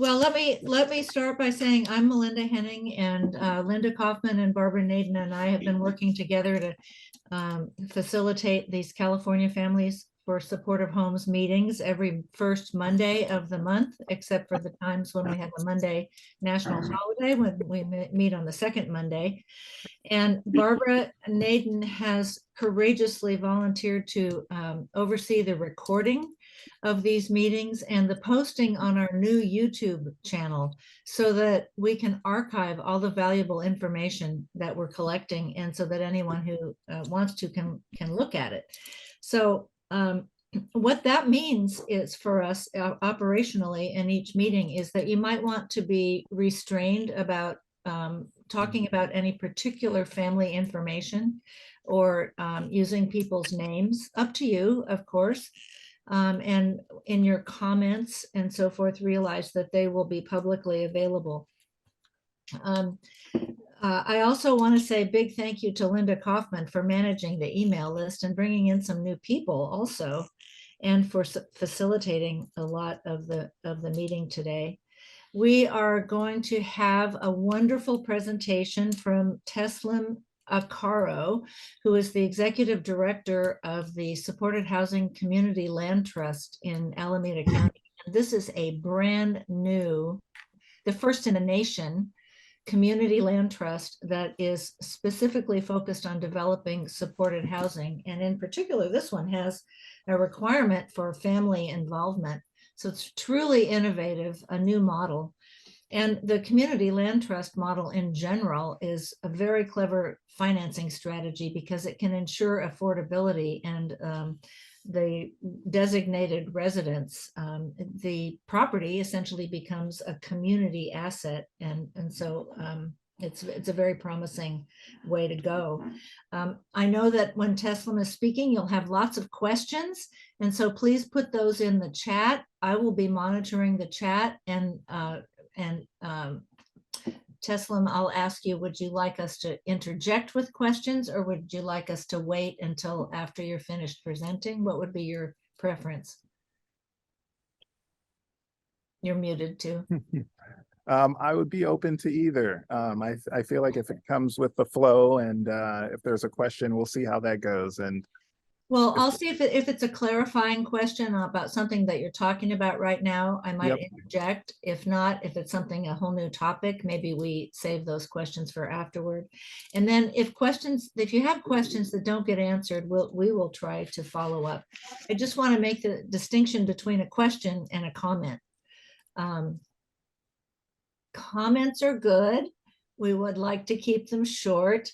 Well, let me start by saying I'm Melinda Henning, and Linda Kaufman and Barbara Naden and I have been working together to facilitate these California Families for Supportive Homes meetings every first Monday of the month, except for the times when we have a Monday national holiday, when we meet on the second Monday. And Barbara Naden has courageously volunteered to oversee the recording of these meetings and the posting on our new YouTube channel so that we can archive all the valuable information that we're collecting, and so that anyone who wants to can look at it. So what that means is for us operationally in each meeting is that you might want to be restrained about talking about any particular family information or using people's names, up to you, of course. And in your comments and so forth, realize that they will be publicly available. I also want to say a big thank you to Linda Kaufman for managing the email list and bringing in some new people also, and for facilitating a lot of the meeting today. We are going to have a wonderful presentation from Teslim Ikharo, who is the executive director of the Supported Housing Community Land Trust in Alameda County. And this is a brand new, the first in the nation, community land trust that is specifically focused on developing supported housing. And in particular, this one has a requirement for family involvement. So it's truly innovative, a new model. And the community land trust model in general is a very clever financing strategy because it can ensure affordability and the designated residents. The property essentially becomes a community asset. And so it's a very promising way to go. I know that when Teslim is speaking, you'll have lots of questions. And so please put those in the chat. I will be monitoring the chat, and Teslim, I'll ask you, would you like us to interject with questions, or would you like us to wait until after you're finished presenting? What would be your preference? You're muted too. I would be open to either. I feel like if it comes with the flow, and if there's a question, we'll see how that goes. And well, I'll see if it's a clarifying question about something that you're talking about right now, I might interject. If not, if it's something, a whole new topic, maybe we save those questions for afterward. And then if you have questions that don't get answered, we will try to follow up. I just want to make the distinction between a question and a comment. Comments are good. We would like to keep them short.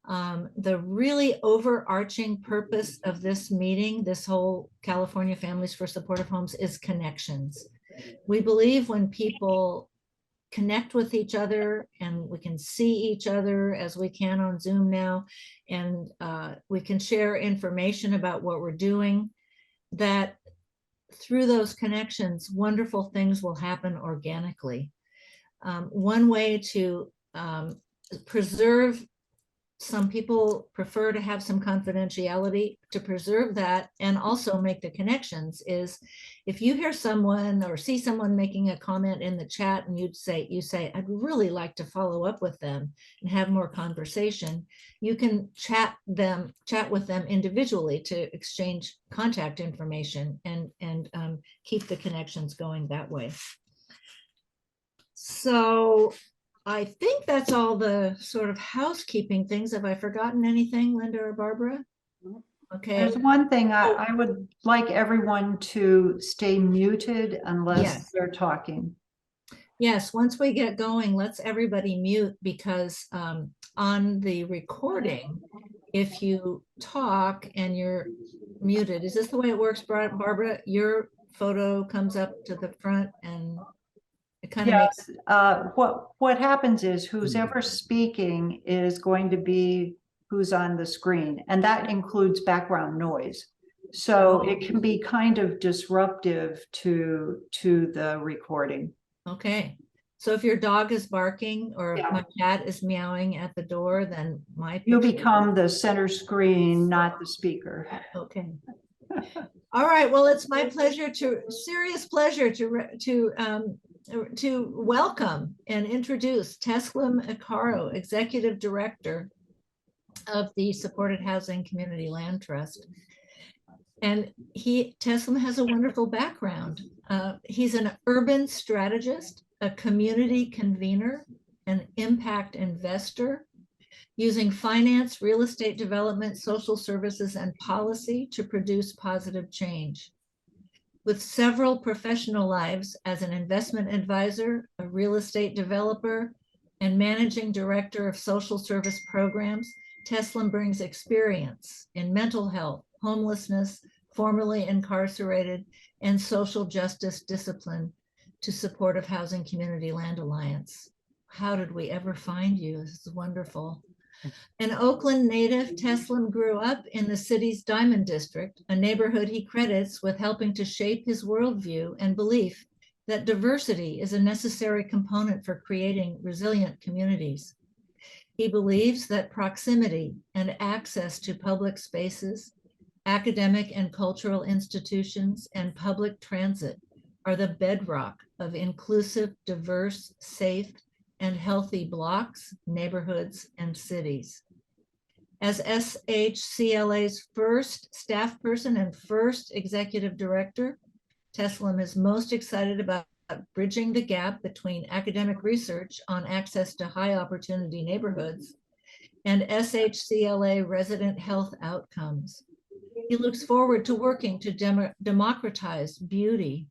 The really overarching purpose of this meeting, this whole California Families for Supportive Homes, is connections. We believe when people connect with each other, and we can see each other as we can on Zoom now, and we can share information about what we're doing, that through those connections, wonderful things will happen organically. One way to preserve, some people prefer to have some confidentiality, to preserve that and also make the connections, is if you hear someone or see someone making a comment in the chat and you say, I'd really like to follow up with them and have more conversation, you can chat with them individually to exchange contact information and keep the connections going that way. So I think that's all the sort of housekeeping things. Have I forgotten anything, Linda or Barbara? Okay. There's one thing I would like everyone to stay muted unless they're talking. Yes, once we get going, let's everybody mute, because on the recording, if you talk and you're muted, is this the way it works, Barbara? Your photo comes up to the front and it kind of makes what happens is who's ever speaking is going to be who's on the screen, and that includes background noise. So it can be kind of disruptive to the recording. Okay. So if your dog is barking or if my cat is meowing at the door, then you become the center screen, not the speaker. Okay. All right. Well, it's my pleasure serious pleasure to to welcome and introduce Teslim Ikharo, Executive Director of the Supported Housing Community Land Trust. And Teslim has a wonderful background. He's an urban strategist, a community convener, an impact investor, using finance, real estate development, social services, and policy to produce positive change. With several professional lives as an investment advisor, a real estate developer, and managing director of social service programs, Teslim brings experience in mental health, homelessness, formerly incarcerated, and social justice discipline to Supportive Housing Community Land Alliance. How did we ever find you? This is wonderful. An Oakland native, Teslim grew up in the city's Diamond District, a neighborhood he credits with helping to shape his worldview and belief that diversity is a necessary component for creating resilient communities. He believes that proximity and access to public spaces, academic and cultural institutions, and public transit are the bedrock of inclusive, diverse, safe, and healthy blocks, neighborhoods, and cities. As SHCLA's first staff person and first executive director, Teslim is most excited about bridging the gap between academic research on access to high opportunity neighborhoods and SHCLA resident health outcomes. He looks forward to working to democratize beauty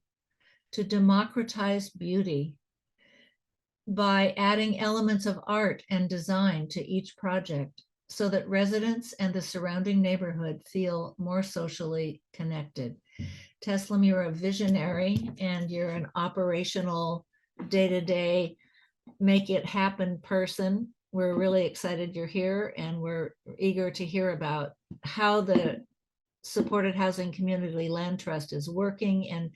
by adding elements of art and design to each project so that residents and the surrounding neighborhood feel more socially connected. Teslim, you're a visionary and you're an operational day-to-day make it happen person. We're really excited you're here, and we're eager to hear about how the Supported Housing Community Land Trust is working, and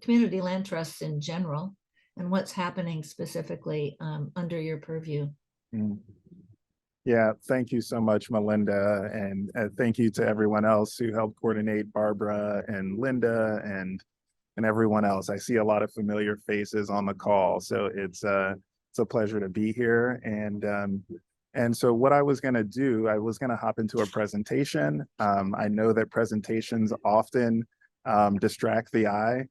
community land trusts in general, and what's happening specifically under your purview. Yeah, thank you so much, Melinda, and thank you to everyone else who helped coordinate, Barbara and Linda and everyone else. I see a lot of familiar faces on the call, so it's a pleasure to be here. And so what I was going to do, I was going to hop into a presentation. I know that presentations often distract the eye,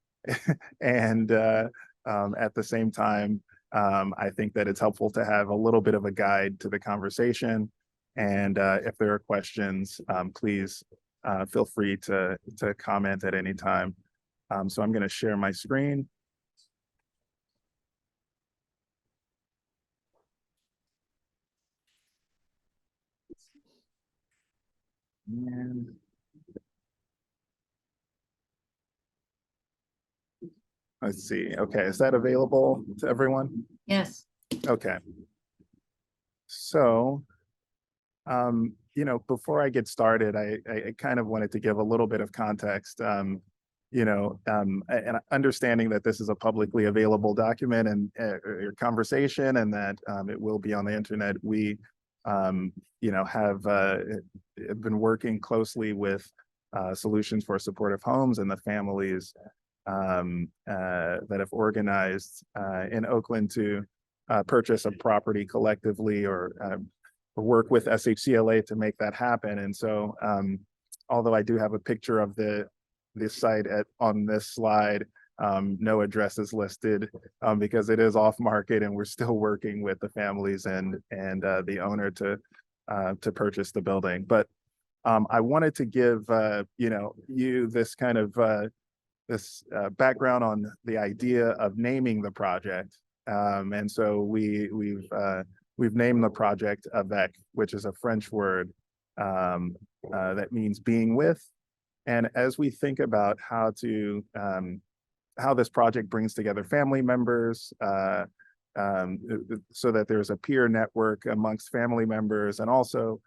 and at the same time, I think that it's helpful to have a little bit of a guide to the conversation. And if there are questions, please feel free to comment at any time. So I'm going to share my screen. And let's see. Okay, is that available to everyone? Yes. Okay. So, you know, before I get started, I kind of wanted to give a little bit of context, you know, and understanding that this is a publicly available document and conversation, and that it will be on the internet. We, you know, have been working closely with Solutions for Supportive Homes and the families that have organized in Oakland to purchase a property collectively or work with SHCLA to make that happen. And so, although I do have a picture of this site on this slide, no address is listed because it is off market, and we're still working with the families and the owner to purchase the building. But I wanted to give you know, you this kind of background on the idea of naming the project. And so we've named the project avec, which is a French word that means being with. And as we think about how this project brings together family members, so that there's a peer network amongst family members, and also,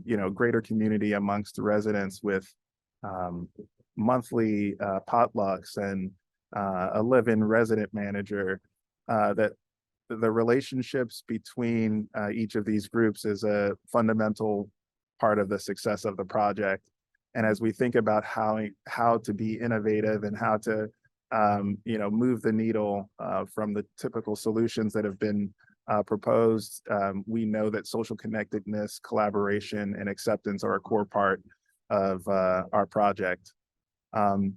you know, greater community amongst the residents with monthly potlucks and a live-in resident manager, that the relationships between each of these groups is a fundamental part of the success of the project. And as we think about how to be innovative and how to move the needle from the typical solutions that have been proposed. We know that social connectedness, collaboration, and acceptance are a core part of our project. I'll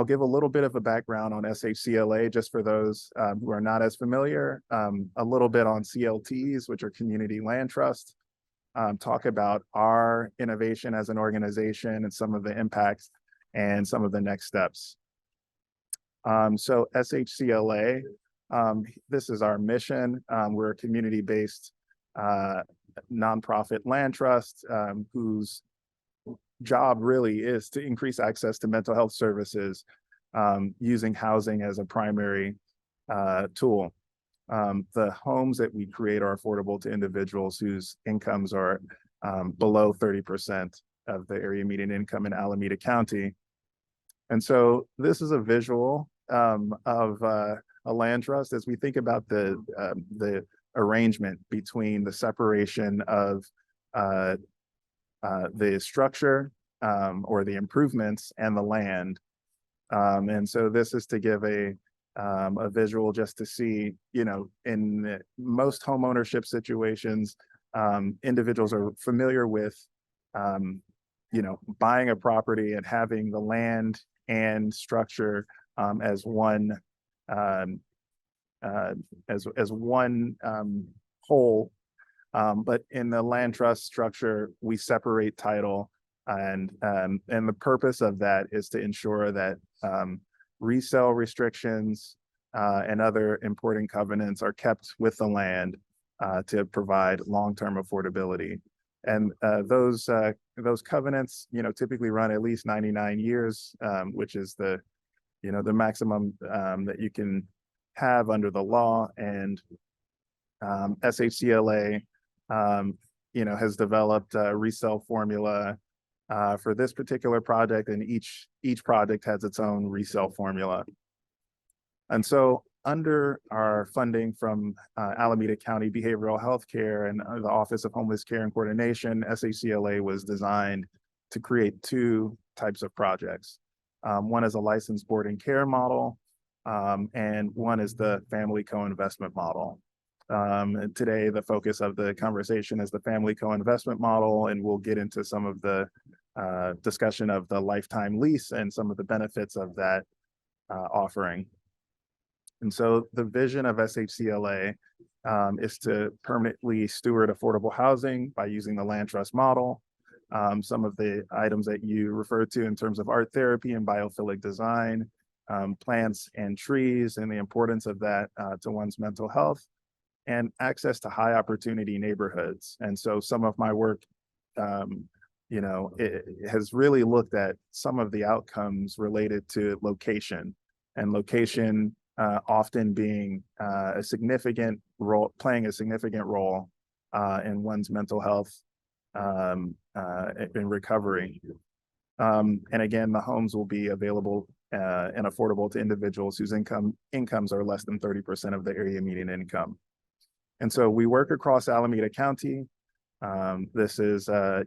give a little bit of a background on SHCLA just for those who are not as familiar, a little bit on CLTs, which are community land trusts, talk about our innovation as an organization and some of the impacts and some of the next steps. So SHCLA, this is our mission. We're a community-based nonprofit land trust whose job really is to increase access to mental health services using housing as a primary tool. The homes that we create are affordable to individuals whose incomes are below 30% of the area median income in Alameda County. And so this is a visual of a land trust as we think about the arrangement between the separation of the structure or the improvements and the land. And so this is to give a visual just to see, in most home ownership situations, individuals are familiar with, buying a property and having the land and structure as one whole. But in the land trust structure, we separate title, and the purpose of that is to ensure that resale restrictions and other important covenants are kept with the land to provide long-term affordability. And those covenants, typically run at least 99 years, which is the maximum that you can have under the law. And SHCLA, has developed a resale formula for this particular project, and each project has its own resale formula. And so under our funding from Alameda County Behavioral Health Care and the Office of Homeless Care and Coordination, SHCLA was designed to create two types of projects. One is a licensed board and care model, and one is the family co-investment model. And today, the focus of the conversation is the family co-investment model, and we'll get into some of the discussion of the lifetime lease and some of the benefits of that offering. And so the vision of SHCLA is to permanently steward affordable housing by using the land trust model. Some of the items that you referred to in terms of art therapy and biophilic design, plants and trees, and the importance of that to one's mental health, and access to high opportunity neighborhoods. And so some of my work, it has really looked at some of the outcomes related to location, and location often being a significant role, playing a significant role in one's mental health in recovery. And again, the homes will be available and affordable to individuals whose incomes are less than 30% of the area median income. And so we work across Alameda County. This is, a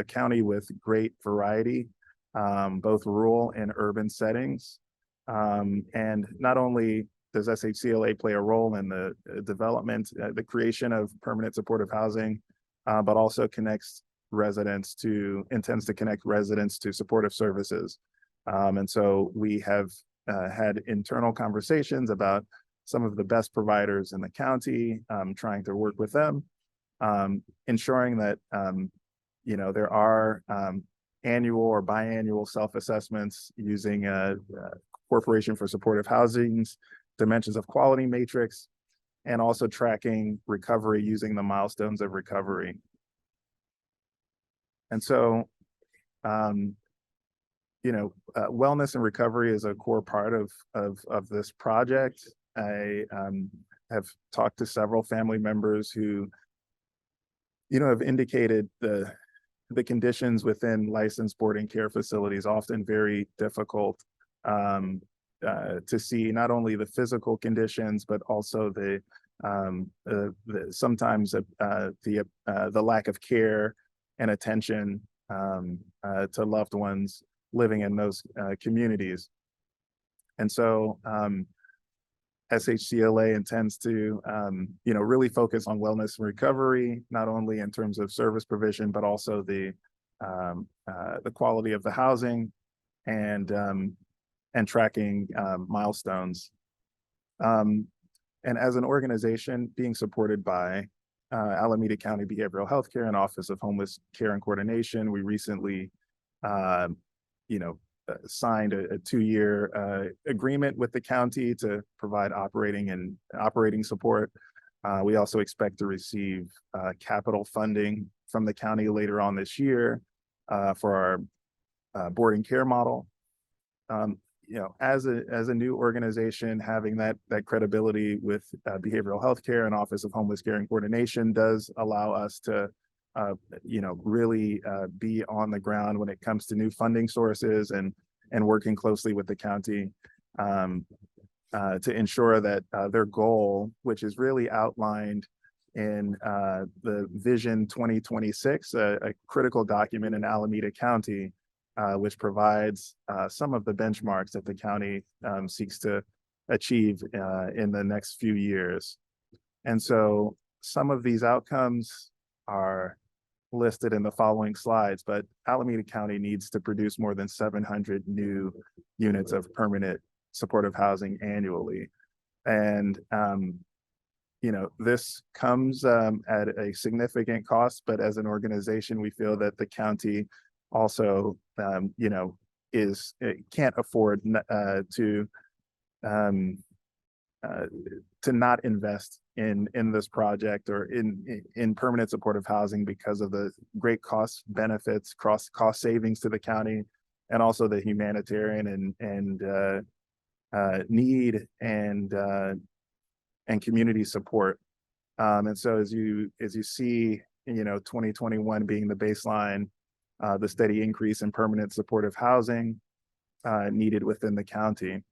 county with great variety, both rural and urban settings. And not only does SHCLA play a role in the development, the creation of permanent supportive housing, but also intends to connect residents to supportive services. And so we have had internal conversations about some of the best providers in the county, trying to work with them, ensuring that, there are annual or biannual self-assessments using Corporation for Supportive Housing's dimensions of quality matrix, and also tracking recovery using the milestones of recovery. And so, wellness and recovery is a core part of this project. I have talked to several family members who, have indicated the conditions within licensed boarding care facilities, often very difficult to see, not only the physical conditions, but also sometimes the lack of care and attention to loved ones living in those communities. And so SHCLA intends to, really focus on wellness and recovery, not only in terms of service provision, but also the quality of the housing and tracking milestones. And as an organization being supported by Alameda County Behavioral Health Care and Office of Homeless Care and Coordination, we recently, signed a 2-year agreement with the county to provide operating support. We also expect to receive capital funding from the county later on this year for our boarding care model. As a new organization, having that credibility with behavioral health care and Office of Homeless Care and Coordination does allow us to really be on the ground when it comes to new funding sources and working closely with the county to ensure that their goal, which is really outlined in the Vision 2026, a critical document in Alameda County, which provides some of the benchmarks that the county seeks to achieve in the next few years. And so some of these outcomes are listed in the following slides, but Alameda County needs to produce more than 700 new units of permanent supportive housing annually. And, this comes at a significant cost, but as an organization, we feel that the county also, can't afford to not invest in this project or in permanent supportive housing because of the great cost benefits, cost savings to the county, and also the humanitarian and need and community support. And so as you see, 2021 being the baseline, the steady increase in permanent supportive housing needed within the county.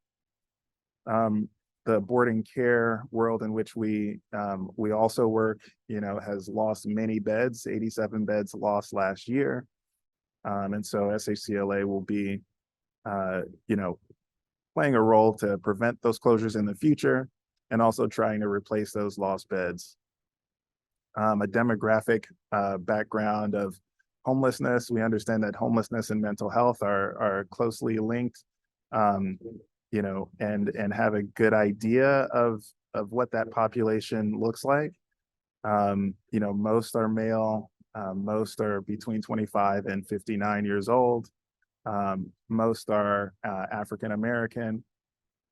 The boarding care world in which we also work, has lost many beds, 87 beds lost last year. And so SHCLA will be, playing a role to prevent those closures in the future and also trying to replace those lost beds. A demographic background of homelessness. We understand that homelessness and mental health are closely linked. And have a good idea of what that population looks like. Most are male, most are between 25 and 59 years old. Most are African American,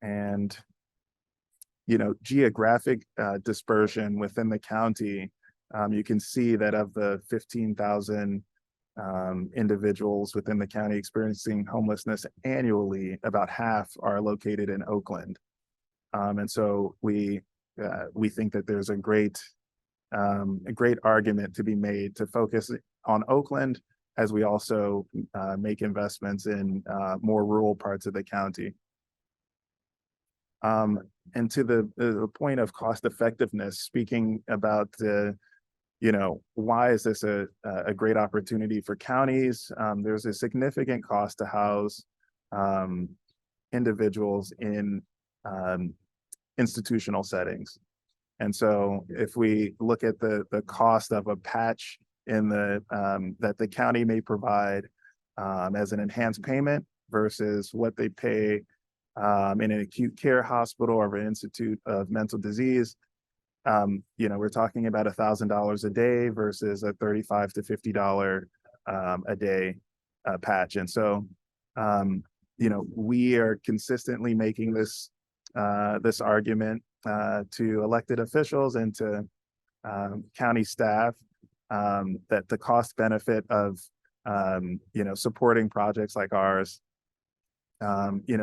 and geographic dispersion within the county. You can see that of the 15,000 individuals within the county experiencing homelessness annually, about half are located in Oakland. And so we think that there's a great argument to be made to focus on Oakland as we also make investments in more rural parts of the county. And to the point of cost effectiveness, speaking about why is this a great opportunity for counties? There's a significant cost to house individuals in institutional settings. And so if we look at the cost of a patch in that the county may provide as an enhanced payment versus what they pay in an acute care hospital or an institute of mental disease, we're talking about $1,000 a day versus a $35 to $50 a day patch. And so, we are consistently making this argument to elected officials and to county staff that the cost benefit of supporting projects like ours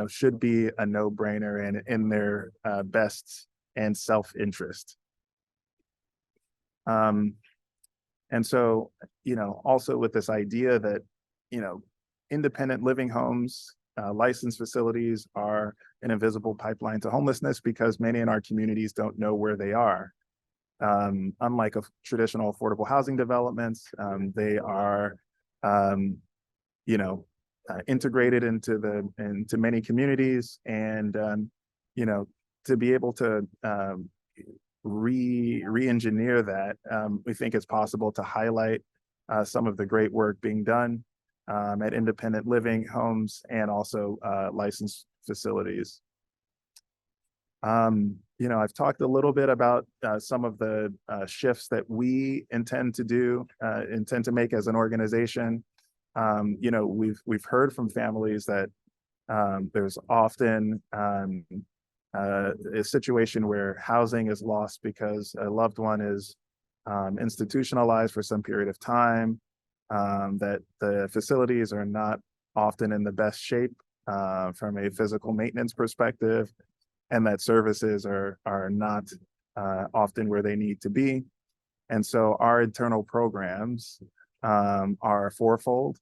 should be a no-brainer and in their best and self-interest. And so, also with this idea that, independent living homes, licensed facilities are an invisible pipeline to homelessness because many in our communities don't know where they are. Unlike traditional affordable housing developments, they are, integrated into many communities, and you know, to be able to re-engineer that, we think it's possible to highlight some of the great work being done at independent living homes and also licensed facilities. You know, I've talked a little bit about some of the shifts that we intend to make as an organization. You know, we've heard from families that there's often a situation where housing is lost because a loved one is institutionalized for some period of time, that the facilities are not often in the best shape from a physical maintenance perspective, and that services are not often where they need to be. And so our internal programs are fourfold.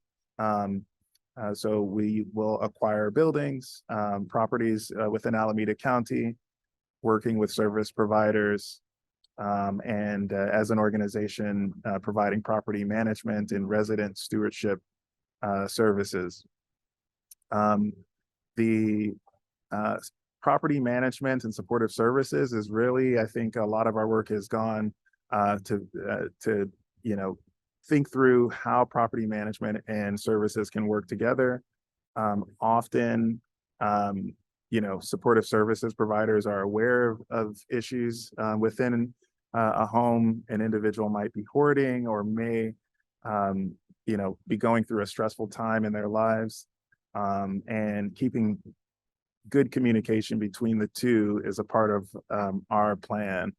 So we will acquire buildings, properties within Alameda County, working with service providers, and as an organization, providing property management and resident stewardship services. The property management and supportive services is really, I think, a lot of our work has gone to you know, think through how property management and services can work together. Often, you know, supportive services providers are aware of issues within a home. An individual might be hoarding or may, you know, be going through a stressful time in their lives, and keeping good communication between the two is a part of our plan.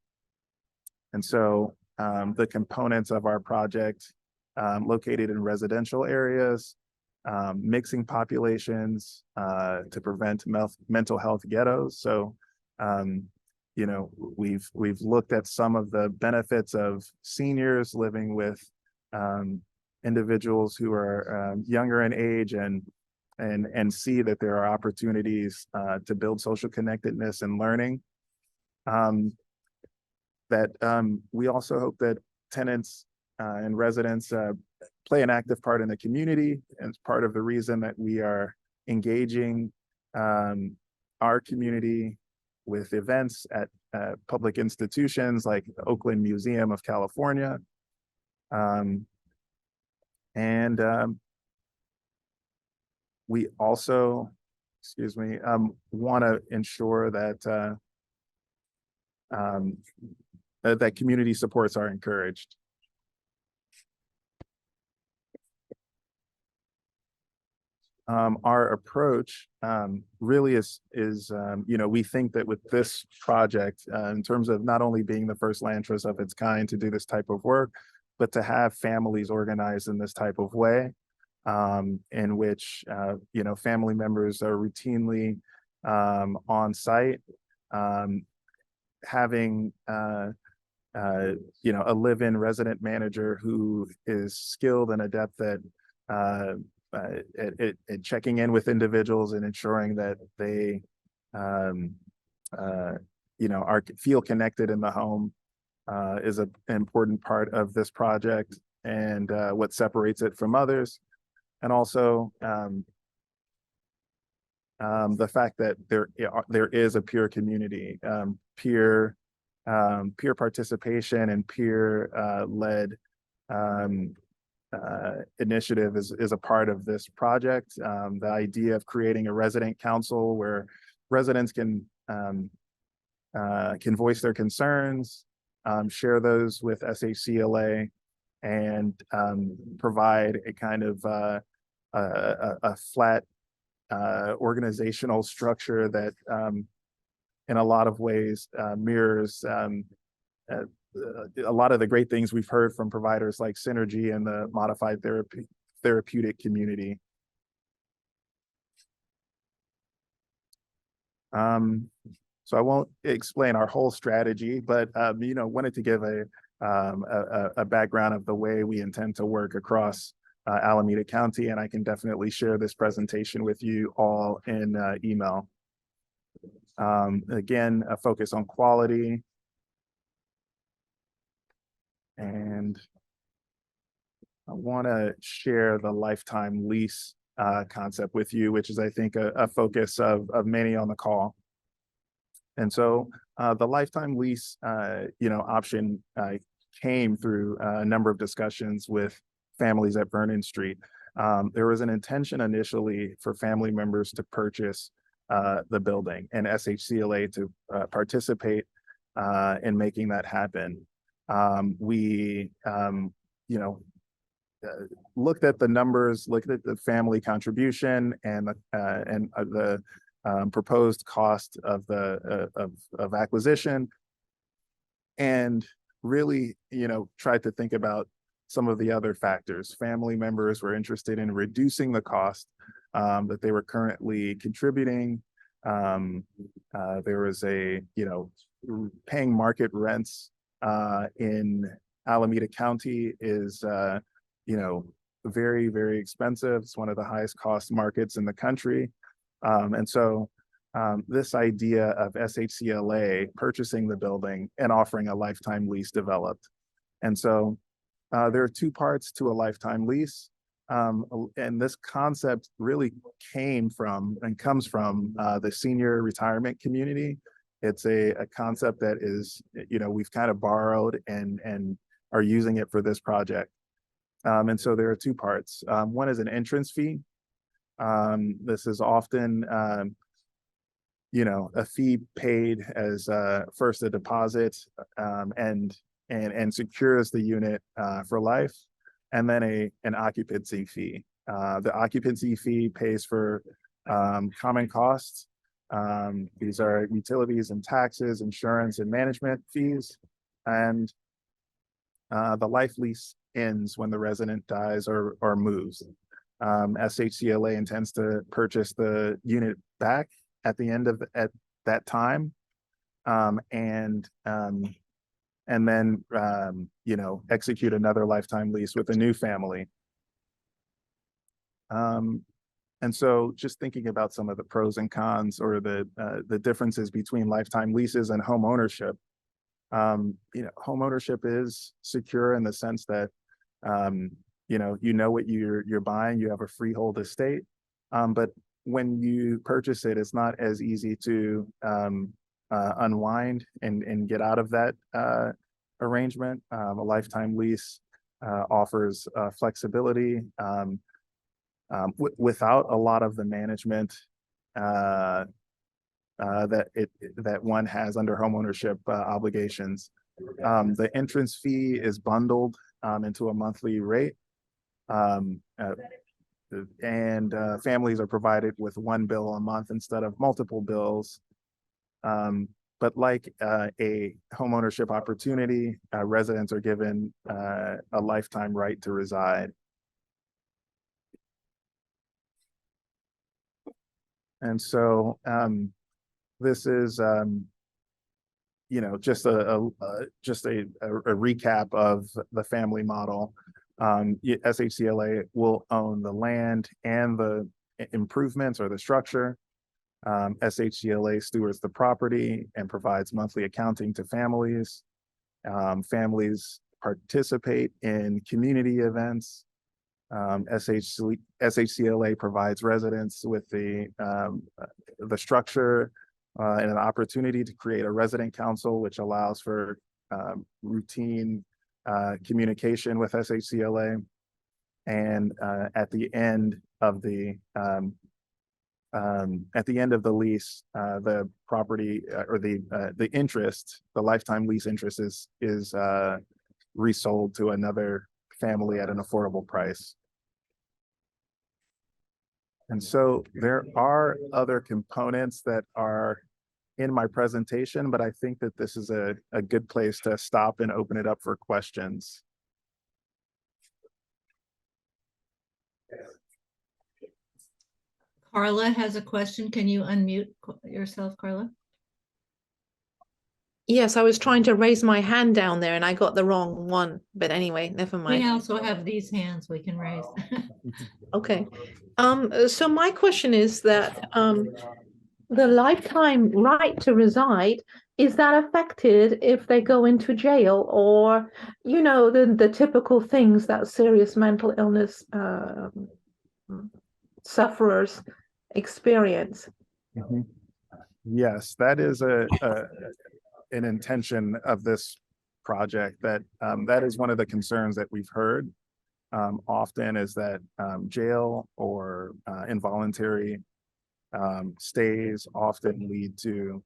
And so the components of our project located in residential areas, mixing populations to prevent mental health ghettos. So, you know, we've looked at some of the benefits of seniors living with individuals who are younger in age, and see that there are opportunities to build social connectedness and learning. We also hope that tenants and residents play an active part in the community, and it's part of the reason that we are engaging our community with events at public institutions like the Oakland Museum of California. We also, want to ensure that that community supports are encouraged. Our approach really is you know, we think that with this project, in terms of not only being the first land trust of its kind to do this type of work, but to have families organized in this type of way, in which you know, family members are routinely on site, having you know, a live-in resident manager who is skilled and adept at checking in with individuals and ensuring that they you know, feel connected in the home, is an important part of this project, and what separates it from others. And also the fact that there is a peer community, peer participation and peer led initiative is a part of this project. The idea of creating a resident council where residents can voice their concerns, share those with SHCLA, and provide a kind of a flat organizational structure that in a lot of ways mirrors a lot of the great things we've heard from providers like Synergy and the modified therapeutic community. So I won't explain our whole strategy, but you know, wanted to give a background of the way we intend to work across Alameda County, and I can definitely share this presentation with you all in email. Again, a focus on quality, and I want to share the lifetime lease concept with you, which is, I think, a focus of many on the call. And so the lifetime lease, option came through a number of discussions with families at Vernon Street. There was an intention initially for family members to purchase the building and SHCLA to participate in making that happen. We, looked at the numbers, looked at the family contribution and the proposed cost of the of acquisition, and really, tried to think about some of the other factors. Family members were interested in reducing the cost that they were currently contributing. There was paying market rents in Alameda County is, very, very expensive. It's one of the highest cost markets in the country. And so this idea of SHCLA purchasing the building and offering a lifetime lease developed. And so there are two parts to a lifetime lease. And this concept really came from and comes from the senior retirement community. It's a concept that is, we've kind of borrowed and are using it for this project. And so there are two parts. One is an entrance fee. This is often, a fee paid as first a deposit and secures the unit for life, and then an occupancy fee. The occupancy fee pays for common costs. These are utilities and taxes, insurance and management fees, and the life lease ends when the resident dies or moves. SHCLA intends to purchase the unit back at the end of at that time, and then execute another lifetime lease with a new family. And so just thinking about some of the pros and cons, or the differences between lifetime leases and home ownership. Home ownership is secure in the sense that what you're buying. You have a freehold estate, but when you purchase it, it's not as easy to unwind and get out of that arrangement. A lifetime lease offers flexibility without a lot of the management that one has under homeownership obligations. The entrance fee is bundled into a monthly rate, and families are provided with one bill a month instead of multiple bills. But like a homeownership opportunity, residents are given a lifetime right to reside. And so this is, just a recap of the family model. SHCLA will own the land and the improvements or the structure. SHCLA stewards the property and provides monthly accounting to families. Families participate in community events. SHCLA provides residents with the structure and an opportunity to create a resident council, which allows for routine communication with SHCLA. And at the end of the lease, the property or the interest, the lifetime lease interest is resold to another family at an affordable price. And so there are other components that are in my presentation, but I think that this is a good place to stop and open it up for questions. Carla has a question. Can you unmute yourself, Carla? Yes, I was trying to raise my hand down there and I got the wrong one. But anyway, never mind. We also have these hands we can raise. Okay. So my question is that the lifetime right to reside, is that affected if they go into jail, or, the typical things that serious mental illness sufferers experience. Mhm. Yes, that is an intention of this project, that that is one of the concerns that we've heard often, is that jail or involuntary stays often lead to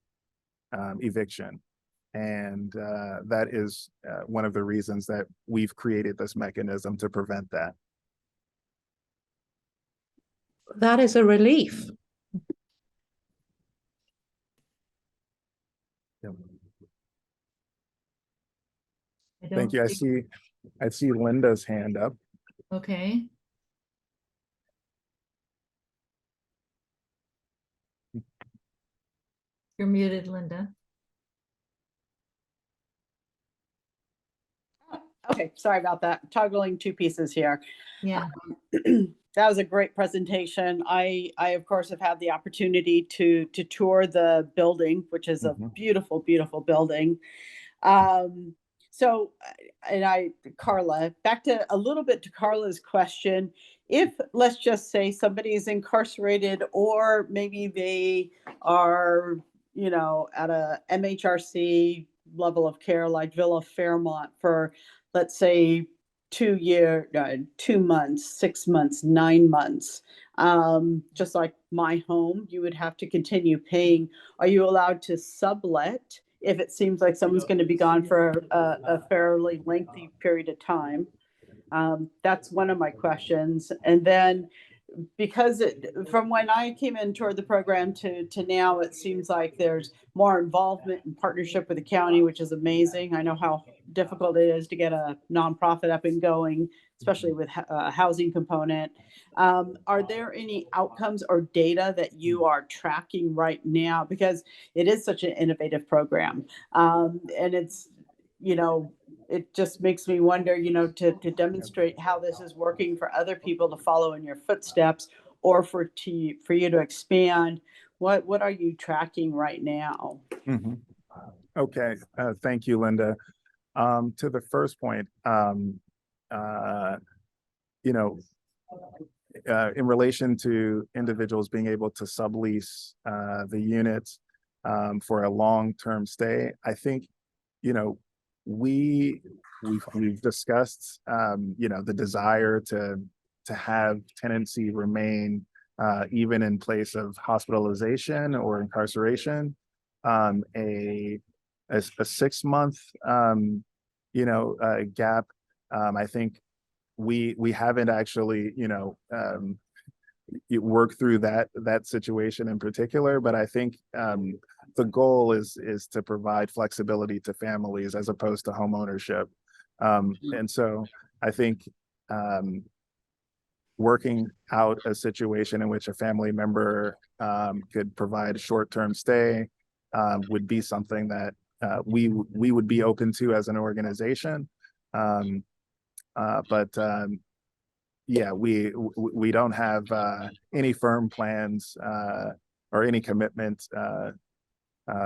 eviction. And that is one of the reasons that we've created this mechanism to prevent that. That is a relief. Yep. I Thank don't you. think- I see Linda's hand up. Okay. You're muted, Linda. Okay, sorry about that. Toggling two pieces here. Yeah, That was a great presentation. I of course have had the opportunity to tour the building, which is a Mhm. beautiful, beautiful building. So, Carla, back to a little bit to Carla's question. If, let's just say, somebody is incarcerated, or maybe they are, at a MHRC level of care like Villa Fairmont for, let's say, 2 months, 6 months, 9 months, just like my home, you would have to continue paying. Are you allowed to sublet if it seems like someone's going to be gone for a fairly lengthy period of time? That's one of my questions. And then, because from when I came in toward the program to now, it seems like there's more involvement and partnership with the county, which is amazing. I know how difficult it is to get a nonprofit up and going, especially with a housing component. Are there any outcomes or data that you are tracking right now? Because it is such an innovative program. And it's, it just makes me wonder, to demonstrate how this is working for other people to follow in your footsteps, or for you to expand. What are you tracking right now? Mhm. Okay, thank you, Linda. To the first point, you know, in relation to individuals being able to sublease the units for a long-term stay, I think, we've discussed, the desire to have tenancy remain even in place of hospitalization or incarceration. A 6 month, gap. I think we haven't actually, work through that situation in particular, but I think the goal is to provide flexibility to families as opposed to home ownership. And so I think working out a situation in which a family member could provide a short-term stay would be something that we would be open to as an organization. But yeah, we don't have any firm plans or any commitment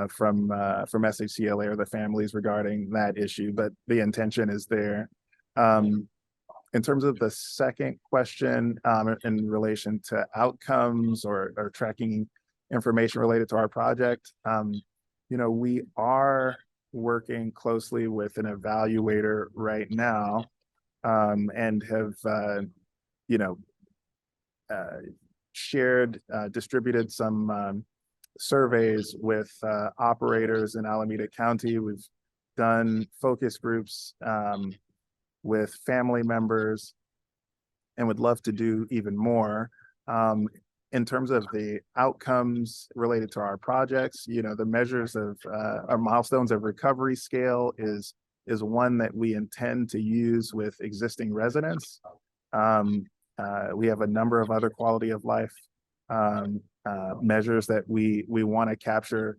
from SHCLA or the families regarding that issue, but the intention is there. In terms of the second question, in relation to outcomes or tracking information related to our project, we are working closely with an evaluator right now, and have distributed some surveys with operators in Alameda County. We've done focus groups with family members, and would love to do even more. In terms of the outcomes related to our projects, the measures of our milestones of recovery scale is one that we intend to use with existing residents. We have a number of other quality of life measures that we want to capture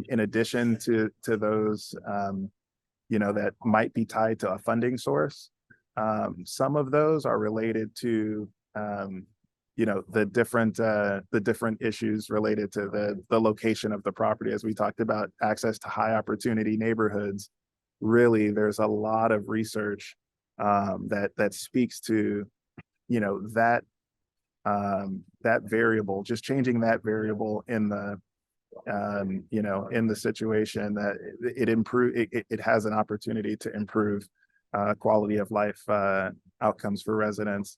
in addition to those that might be tied to a funding source. Some of those are related to the different issues related to the location of the property. As we talked about, access to high opportunity neighborhoods. Really, there's a lot of research that speaks to that that variable, just changing that variable in the in the situation, that it has an opportunity to improve quality of life outcomes for residents.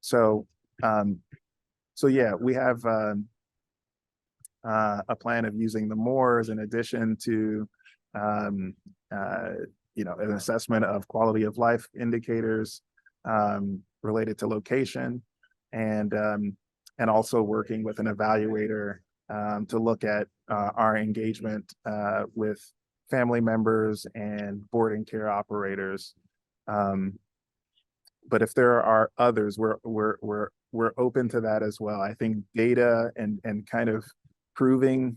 So yeah, we have a plan of using the MORES in addition to an assessment of quality of life indicators related to location, and also working with an evaluator to look at our engagement with family members and boarding care operators. But if there are others, we're open to that as well. I think data and kind of proving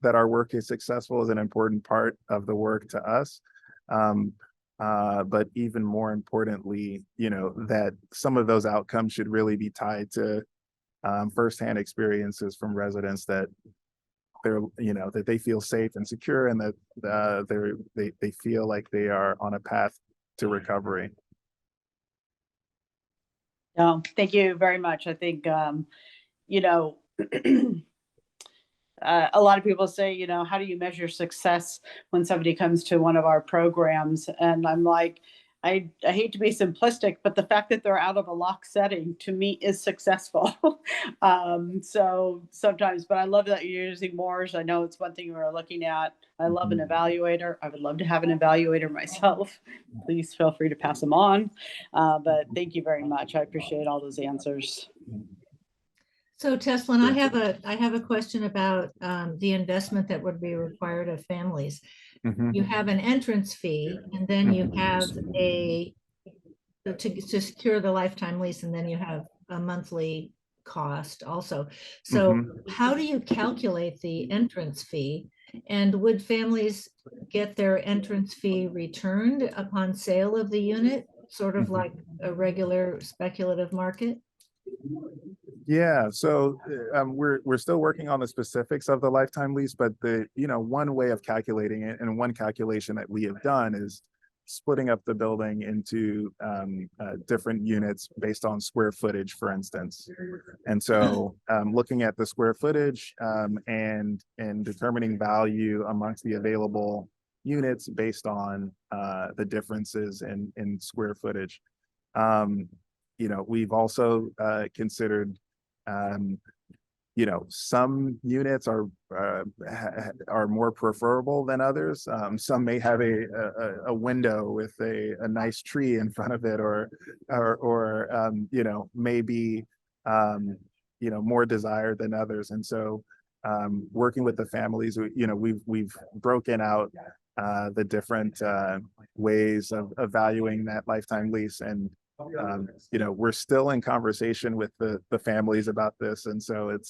that our work is successful is an important part of the work to us. But even more importantly, that some of those outcomes should really be tied to firsthand experiences from residents, that that they feel safe and secure, and that they feel like they are on a path to recovery. Thank you very much. I think, a lot of people say, how do you measure success when somebody comes to one of our programs? And I'm like, I hate to be simplistic, but the fact that they're out of a locked setting to me is successful. So sometimes, but I love that you're using MORES. I know it's one thing we're looking at. I love an evaluator. I would love to have an evaluator myself. Please feel free to pass them on. But thank you very much. I appreciate all those answers. So Teslin, I have a question about the investment that would be required of families. You have an entrance fee, and then you have to secure the lifetime lease, and then you have a monthly cost also. So how do you calculate the entrance fee? And would families get their entrance fee returned upon sale of the unit, sort of like a regular speculative market? Yeah, so we're still working on the specifics of the lifetime lease, but one way of calculating it, and one calculation that we have done, is splitting up the building into different units based on square footage, for instance. And so looking at the square footage and determining value amongst the available units based on the differences in square footage. We've also considered some units are more preferable than others. Some may have a window with a nice tree in front of it, or maybe more desired than others. And so working with the families, we've broken out the different ways of valuing that lifetime lease, and we're still in conversation with the families about this, and so it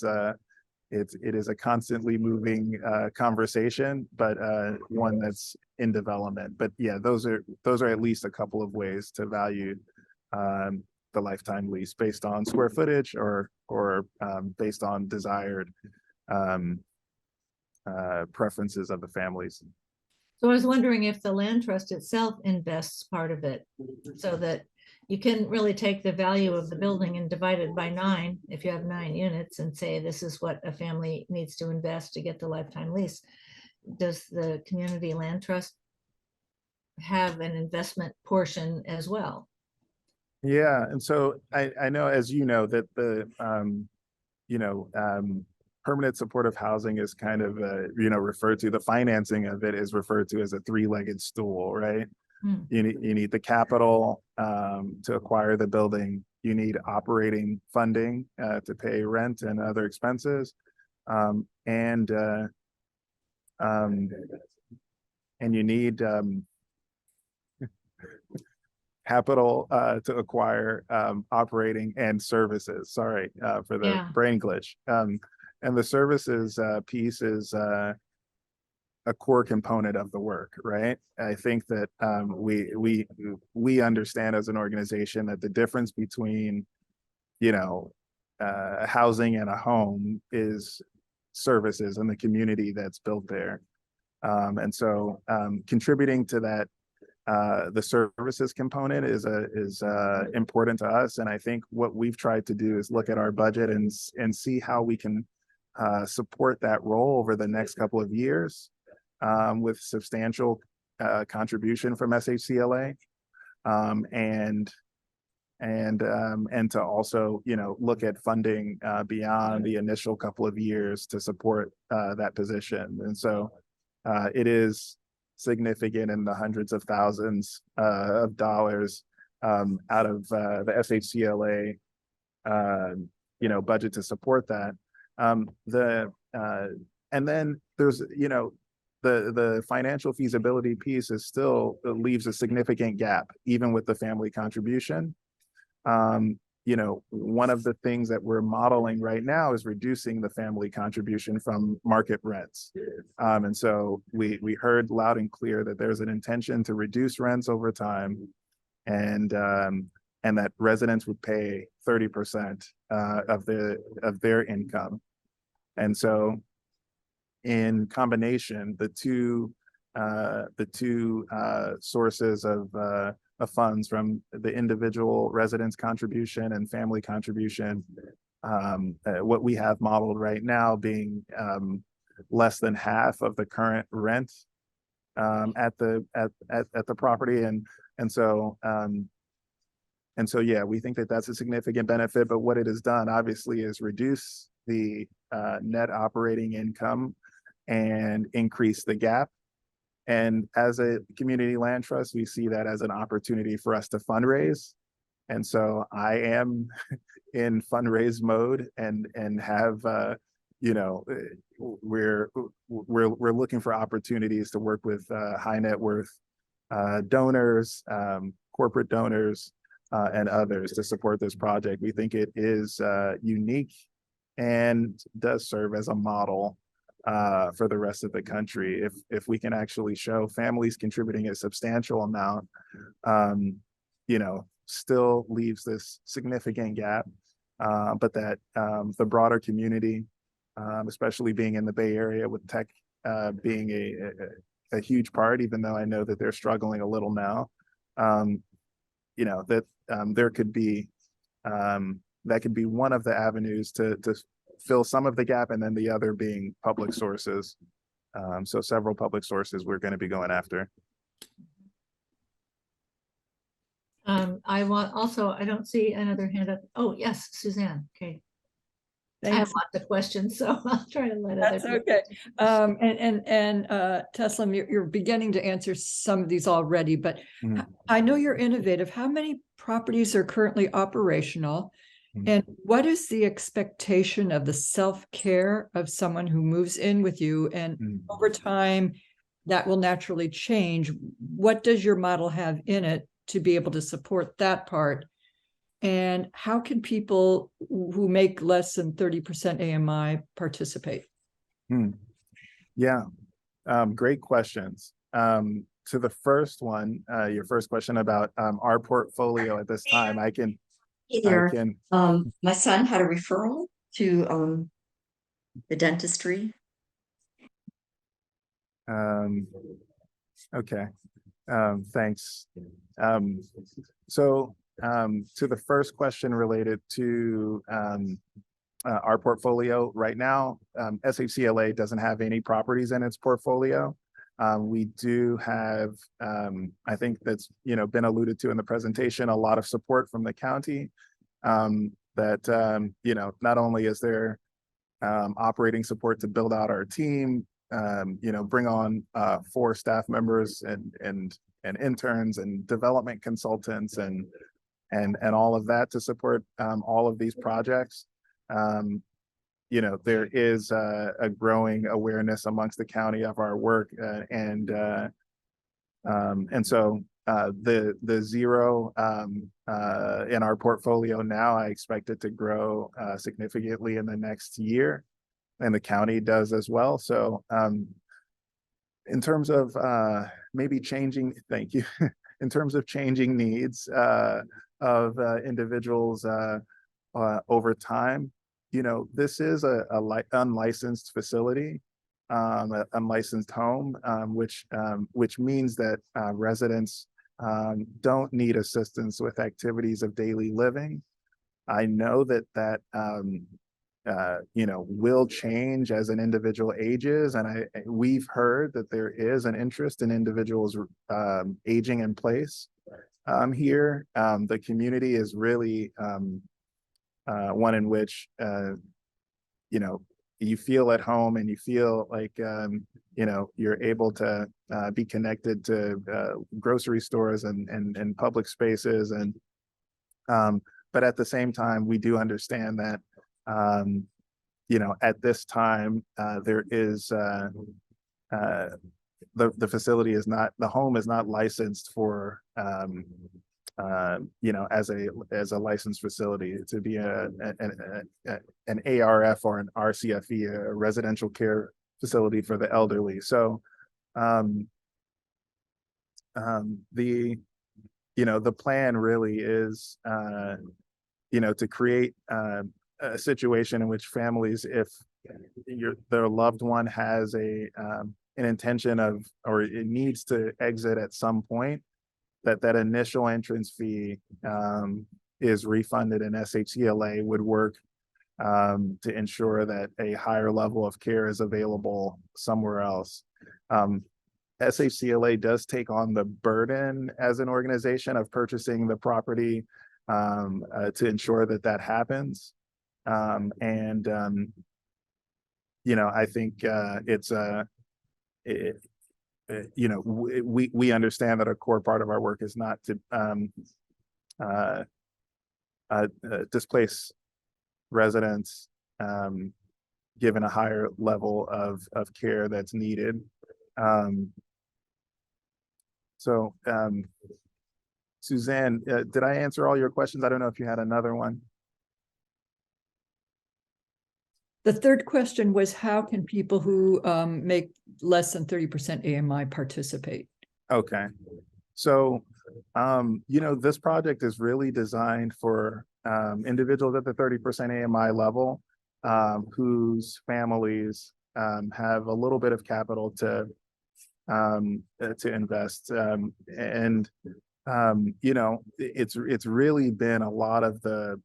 is a constantly moving conversation, but one that's in development. But yeah, those are at least a couple of ways to value the lifetime lease, based on square footage or based on desired preferences of the families. So I was wondering if the land trust itself invests part of it, so that you can really take the value of the building and divide it by 9 if you have 9 units, and say this is what a family needs to invest to get the lifetime lease. Does the community land trust have an investment portion as well? Yeah, and so I know, as you know, that the permanent supportive housing is kind of referred to, the financing of it is referred to as a 3-legged stool, right? You need the capital to acquire the building. You need operating funding to pay rent and other expenses, and you need capital to acquire operating and services. Sorry for the brain glitch. And the services piece is a core component of the work, right? I think that we understand as an organization that the difference between housing and a home is services and the community that's built there. And so contributing to that the services component is important to us. And I think what we've tried to do is look at our budget and see how we can support that role over the next couple of years with substantial contribution from SHCLA. And to also, look at funding beyond the initial couple of years to support that position. And so it is significant in the hundreds of thousands of dollars out of the SHCLA, budget to support that. And then there's, the financial feasibility piece is still leaves a significant gap, even with the family contribution. One of the things that we're modeling right now is reducing the family contribution from market rents. And so we heard loud and clear that there's an intention to reduce rents over time, and that residents would pay 30% of their income. And so in combination, the two sources of funds from the individual residents contribution and family contribution, what we have modeled right now being less than half of the current rent at the property. And so yeah, we think that that's a significant benefit, but what it has done obviously is reduce the net operating income and increase the gap. And as a community land trust, we see that as an opportunity for us to fundraise. And so I am in fundraise mode and have, we're looking for opportunities to work with high net worth donors, corporate donors, and others to support this project. We think it is unique and does serve as a model for the rest of the country. If we can actually show families contributing a substantial amount, still leaves this significant gap, but that the broader community, especially being in the Bay Area with tech being a huge part, even though I know that they're struggling a little now, that there could be that could be one of the avenues to fill some of the gap, and then the other being public sources. So several public sources we're going to be going after. I don't see another hand up. Oh, yes, Suzanne. Okay. I have Thanks. lots of questions, so I'll try to let That's other okay. And Teslim, you're beginning to answer some of these already, but I know you're innovative. How many properties are currently operational? And what is the expectation of the self-care of someone who moves in with you? And over time, that will naturally change. What does your model have in it to be able to support that part? And how can people who make less than 30% AMI participate? Yeah, great questions. To the first one, your first question about our portfolio at this time, I can. My son had a referral to the dentistry. Okay. Thanks. So to the first question related to our portfolio right now, SHCLA doesn't have any properties in its portfolio. We do have, I think that's, been alluded to in the presentation, a lot of support from the county that, not only is there operating support to build out our team, bring on 4 staff members and interns and development consultants and all of that to support all of these projects. There is a growing awareness amongst the county of our work, and so the zero in our portfolio now, I expect it to grow significantly in the next year, and the county does as well. So in terms of maybe changing, thank you, in terms of changing needs of individuals over time, this is a unlicensed facility, an unlicensed home, which means that residents don't need assistance with activities of daily living. I know that you know, will change as an individual ages, and we've heard that there is an interest in individuals aging in place here. The community is really one in which you know, you feel at home and you feel like you know, you're able to be connected to grocery stores and public spaces, and but at the same time, we do understand that you know, at this time there is the facility is not, the home is not licensed for you know, as a licensed facility to be an ARF or an RCFE, a residential care facility for the elderly. So the, you know, the plan really is you know, to create a situation in which families, if their loved one has an intention of, or it needs to exit at some point, that initial entrance fee is refunded, and SHCLA would work to ensure that a higher level of care is available somewhere else. SHCLA does take on the burden as an organization of purchasing the property to ensure that happens. You know, I think it's you know, we understand that a core part of our work is not to displace residents given a higher level of care that's needed. So Suzanne, did I answer all your questions? I don't know if you had another one. The third question was, how can people who make less than 30% AMI participate? Okay. So, you know, this project is really designed for individuals at the 30% AMI level whose families have a little bit of capital to invest. You know, it's really been a lot of the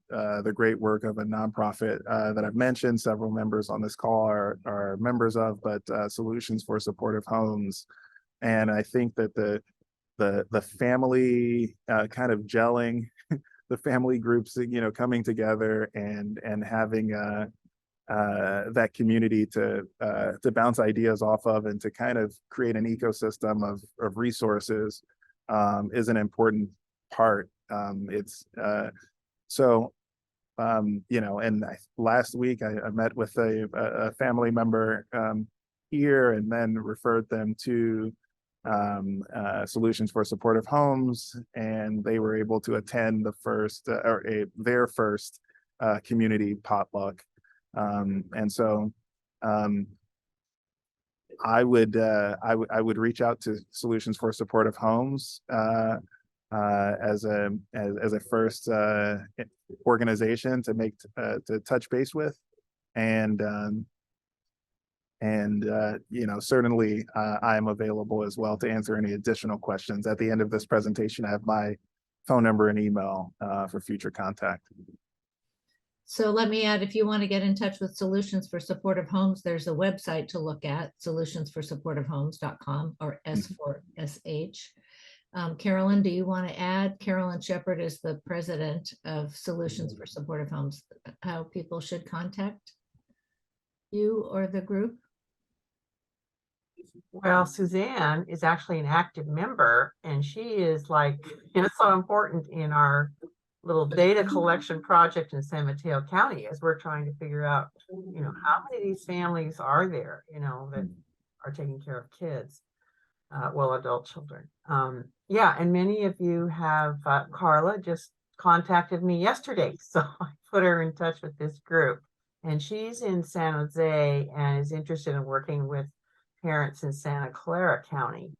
great work of a nonprofit that I've mentioned. Several members on this call are members of, but Solutions for Supportive Homes. And I think that the family kind of gelling, the family groups, you know, coming together and having that community to bounce ideas off of and to kind of create an ecosystem of resources is an important part. So you know, and last week I met with a family member here, and then referred them to Solutions for Supportive Homes, and they were able to attend the first their first community potluck. And so I would reach out to Solutions for Supportive Homes as a first organization to touch base with, and you know, certainly I am available as well to answer any additional questions. At the end of this presentation, I have my phone number and email for future contact. So let me add, if you want to get in touch with Solutions for Supportive Homes, there's a website to look at, solutionsforsupportivehomes.com, or S4SH. Carolyn, do you want to add? Carolyn Shepard is the president of Solutions for Supportive Homes, how people should contact you or the group? Well, Suzanne is actually an active member, and she is like, you know, so important in our little data collection project in San Mateo County, as we're trying to figure out, you know, how many of these families are there, you know, that are taking care of kids, well, adult children. Yeah, and many of you have, Carla just contacted me yesterday, so I put her in touch with this group, and she's in San Jose and is interested in working with parents in Santa Clara County.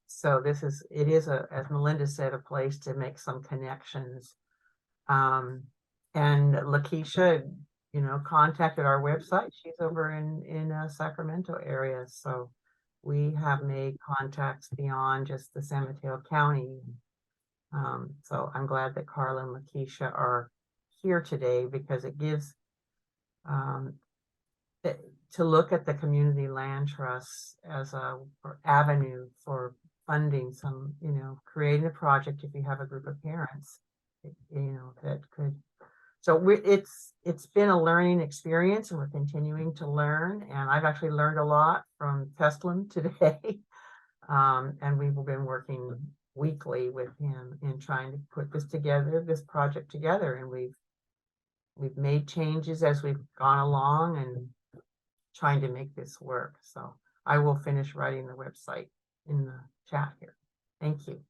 So it is as Melinda said, a place to make some connections. And Lakeisha, you know, contacted our website. She's over in Sacramento area. So we have made contacts beyond just the San Mateo County. So I'm glad that Carla and Lakeisha are here today, because it gives to look at the community land trusts as a avenue for funding some, creating a project if you have a group of parents, that could. So it's been a learning experience, and we're continuing to learn. And I've actually learned a lot from Teslim today. And we've been working weekly with him in trying to put this project together. And we've made changes as we've gone along and trying to make this work. So I will finish writing the website in the chat here. Thank you.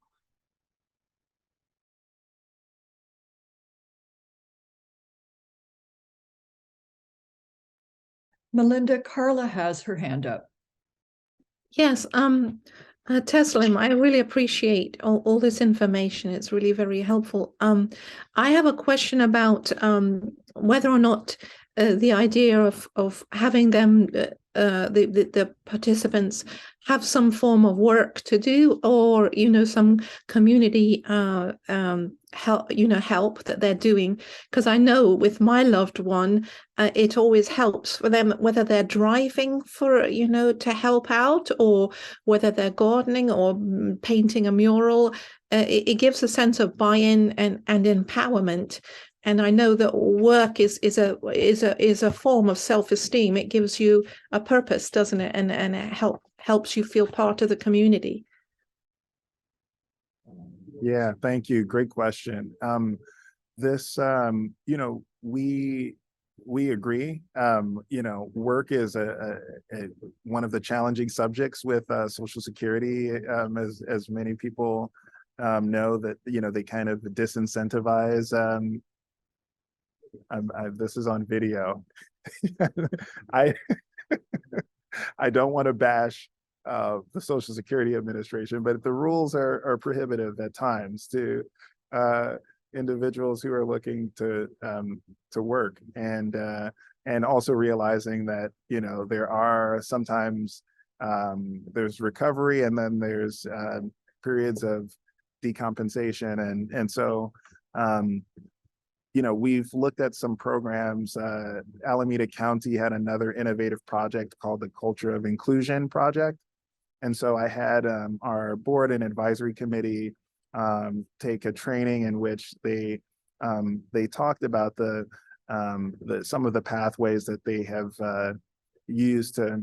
Melinda, Carla has her hand up. Yes, Teslim, I really appreciate all this information. It's really very helpful. I have a question about whether or not the idea of having them, the participants, have some form of work to do, or some community help that they're doing. Because I know with my loved one, it always helps for them, whether they're driving for to help out, or whether they're gardening or painting a mural. It gives a sense of buy-in and empowerment. And I know that work is a form of self-esteem. It gives you a purpose, doesn't it? And it helps you feel part of the community. Yeah, thank you. Great question. We agree. Work is one of the challenging subjects with Social Security, as many people know, that they kind of disincentivize. This is on video. I don't want to bash the Social Security Administration, but the rules are prohibitive at times to individuals who are looking to work, and also realizing that there are sometimes there's recovery, and then there's periods of decompensation, and so we've looked at some programs. Alameda County had another innovative project called the Culture of Inclusion Project. And so I had our board and advisory committee take a training in which they talked about some of the pathways that they have used to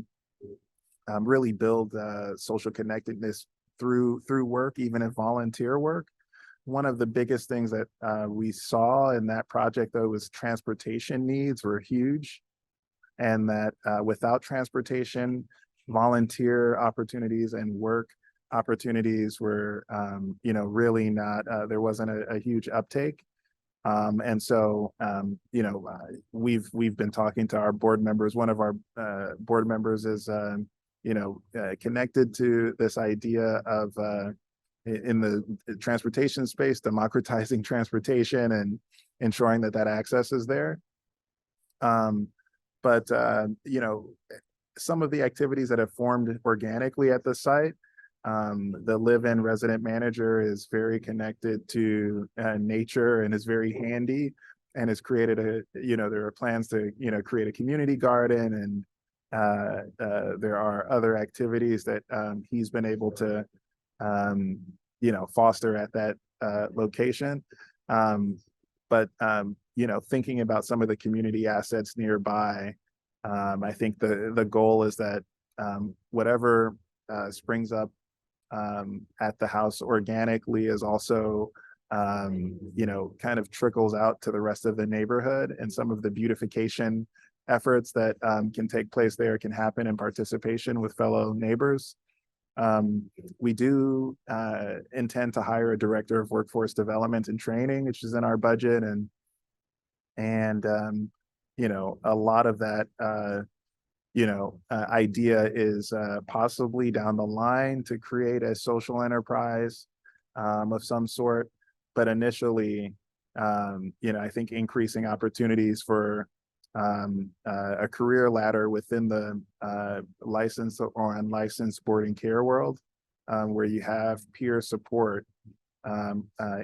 really build social connectedness through work, even in volunteer work. One of the biggest things that we saw in that project, though, was transportation needs were huge, and that without transportation, volunteer opportunities and work opportunities were, really not. There wasn't a huge uptake, and so, we've been talking to our board members. One of our board members is, connected to this idea of. In the transportation space, democratizing transportation and ensuring that access is there. But some of the activities that have formed organically at the site, the live-in resident manager is very connected to nature and is very handy, and has created there are plans to, create a community garden, and there are other activities that he's been able to foster at that location. But thinking about some of the community assets nearby, I think the goal is that whatever springs up at the house organically is also kind of trickles out to the rest of the neighborhood, and some of the beautification efforts that can take place there can happen in participation with fellow neighbors. We do intend to hire a director of workforce development and training, which is in our budget, and a lot of that idea is possibly down the line to create a social enterprise of some sort, but initially I think increasing opportunities for a career ladder within the licensed or unlicensed boarding care world, where you have peer support,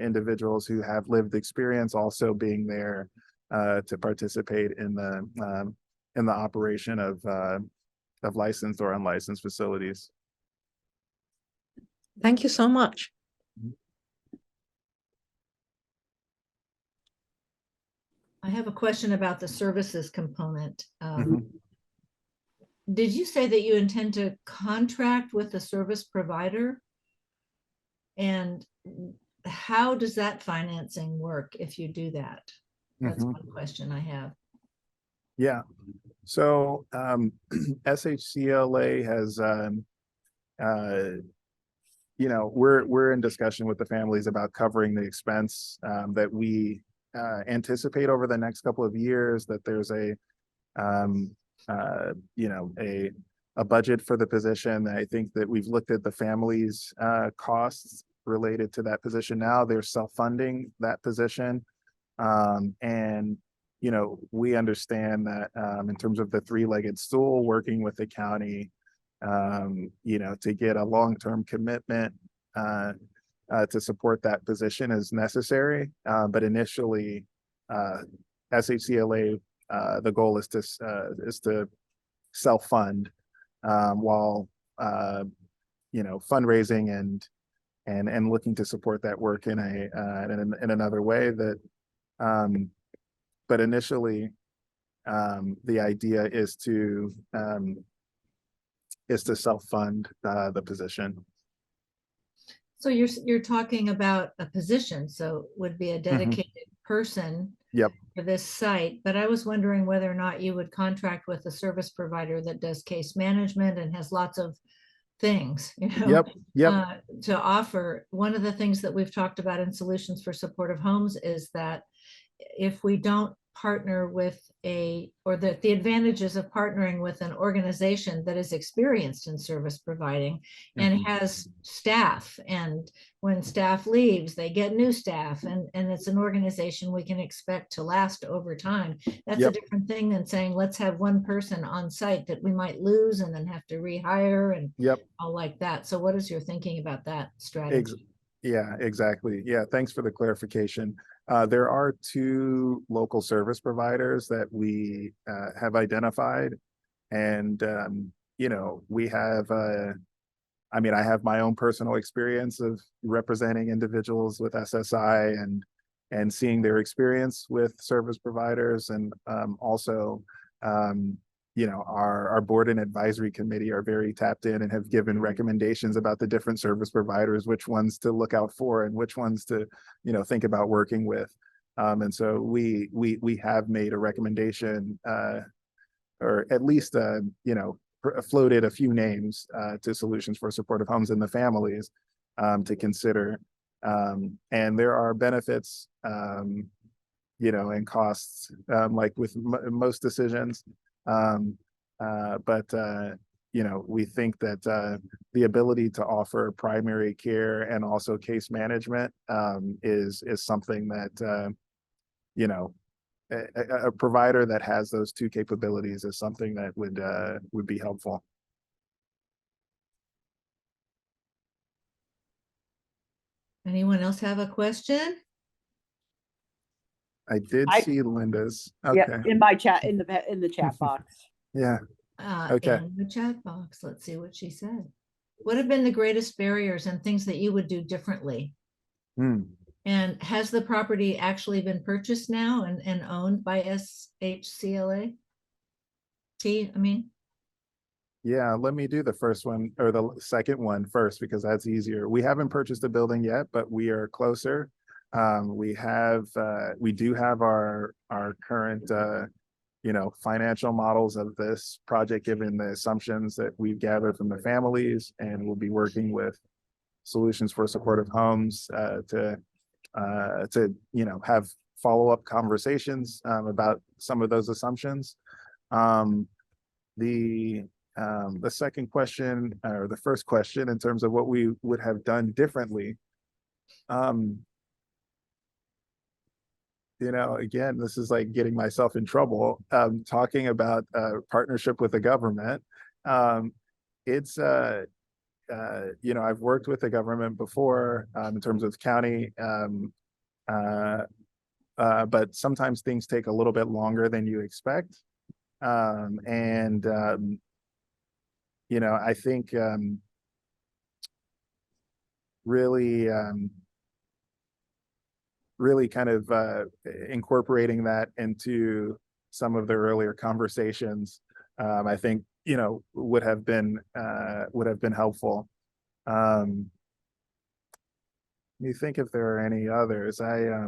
individuals who have lived experience also being there to participate in the operation of licensed or unlicensed facilities. Thank you so much. I have a question about the services component. Mhm. Did you say that you intend to contract with the service provider? And how does that financing work if you do that? That's Mhm. one question I have. Yeah. So SHCLA has, we're in discussion with the families about covering the expense that we anticipate over the next couple of years, that there's a budget for the position. I think that we've looked at the families' costs related to that position now. They're self-funding that position. And we understand that in terms of the three-legged stool, working with the county, to get a long-term commitment to support that position is necessary. But initially, SHCLA, the goal is to self-fund while fundraising and looking to support that work in another way that. But initially, the idea is to self-fund the position. So you're talking about a position, so would be a dedicated person Yep. for this site. But I was wondering whether or not you would contract with a service provider that does case management and has lots of things, Yep. to offer. One of the things that we've talked about in Solutions for Supportive Homes is that if we don't partner with the advantages of partnering with an organization that is experienced in service providing and has staff, and when staff leaves, they get new staff, and it's an organization we can expect to last over time. That's a different thing than saying, let's have one person on site that we might lose and then have to rehire and all like that. So what is your thinking about that strategy? Yeah, exactly. Yeah, thanks for the clarification. There are two local service providers that we have identified, and we have. I have my own personal experience of representing individuals with SSI and seeing their experience with service providers, and also our board and advisory committee are very tapped in and have given recommendations about the different service providers, which ones to look out for and which ones to, think about working with. And so we have made a recommendation, or at least, floated a few names to Solutions for Supportive Homes and the families to consider. And there are benefits, and costs, like with most decisions. But we think that the ability to offer primary care and also case management is something that a provider that has those two capabilities is something that would be helpful. Anyone else have a question? I did see Linda's. Yeah, Okay. in my chat, in the chat box. Yeah. Okay. In the chat box, let's see what she said. What have been the greatest barriers and things that you would do differently? And has the property actually been purchased now and owned by SHCLA? Yeah, let me do the first one or the second one first, because that's easier. We haven't purchased a building yet, but we are closer. We do have our current financial models of this project, given the assumptions that we've gathered from the families, and we'll be working with Solutions for Supportive Homes to have follow-up conversations about some of those assumptions. The second question, or the first question, in terms of what we would have done differently, again, this is like getting myself in trouble, talking about partnership with the government. It's, I've worked with the government before in terms of county, but sometimes things take a little bit longer than you expect. I think really kind of incorporating that into some of the earlier conversations, I think, would have been helpful. Let me think if there are any others. I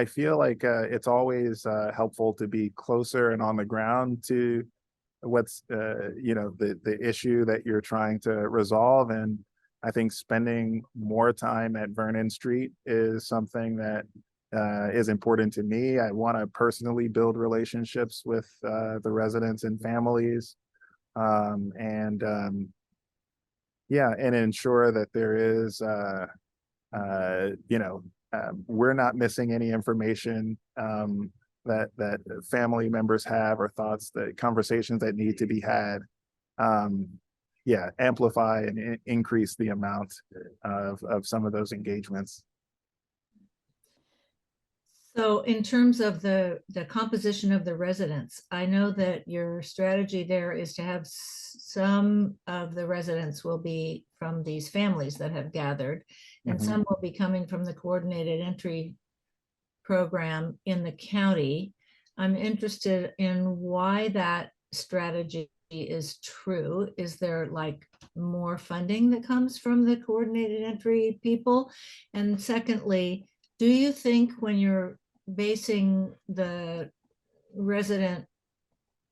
feel like it's always helpful to be closer and on the ground to what's the issue that you're trying to resolve. And I think spending more time at Vernon Street is something that is important to me. I want to personally build relationships with the residents and families, and ensure that there is we're not missing any information that family members have, or thoughts, that conversations that need to be had. Amplify and increase the amount of some of those engagements. So in terms of the composition of the residents, I know that your strategy there is to have some of the residents will be from these families that have gathered, and some will be coming from the coordinated entry program in the county. I'm interested in why that strategy is true. Is there like more funding that comes from the coordinated entry people? And secondly, do you think when you're basing the resident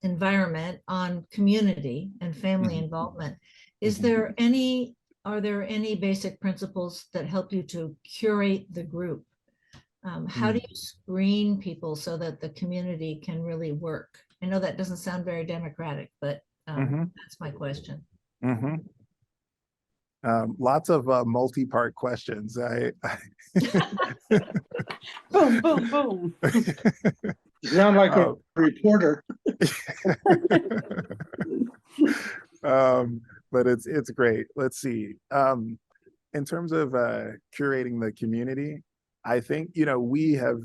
environment on community and family involvement, are there any basic principles that help you to curate the group? How do you screen people so that the community can really work? I know that doesn't sound very democratic, but that's my question. Lots of multi-part questions. Boom, boom, boom. You sound like a reporter. But it's great. Let's see. In terms of curating the community, I think, we have,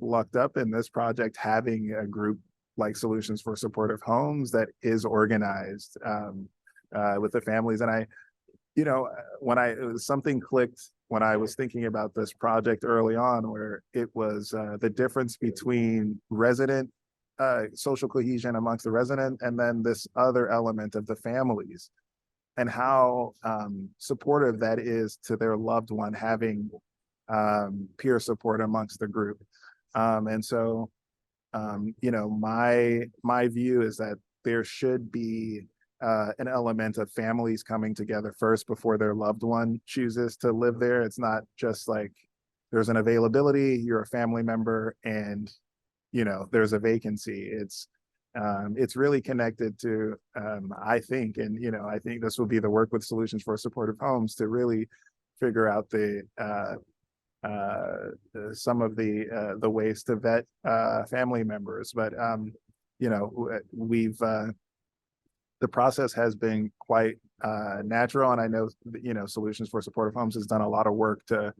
lucked up in this project having a group like Solutions for Supportive Homes that is organized with the families. And something clicked when I was thinking about this project early on, where it was the difference between resident social cohesion amongst the resident, and then this other element of the families, and how supportive that is to their loved one, having peer support amongst the group. My view is that there should be an element of families coming together first before their loved one chooses to live there. It's not just like there's an availability, you're a family member, and there's a vacancy. It's really connected to, I think this will be the work with Solutions for Supportive Homes to really figure out some of the ways to vet family members. But the process has been quite natural, and I know Solutions for Supportive Homes has done a lot of work to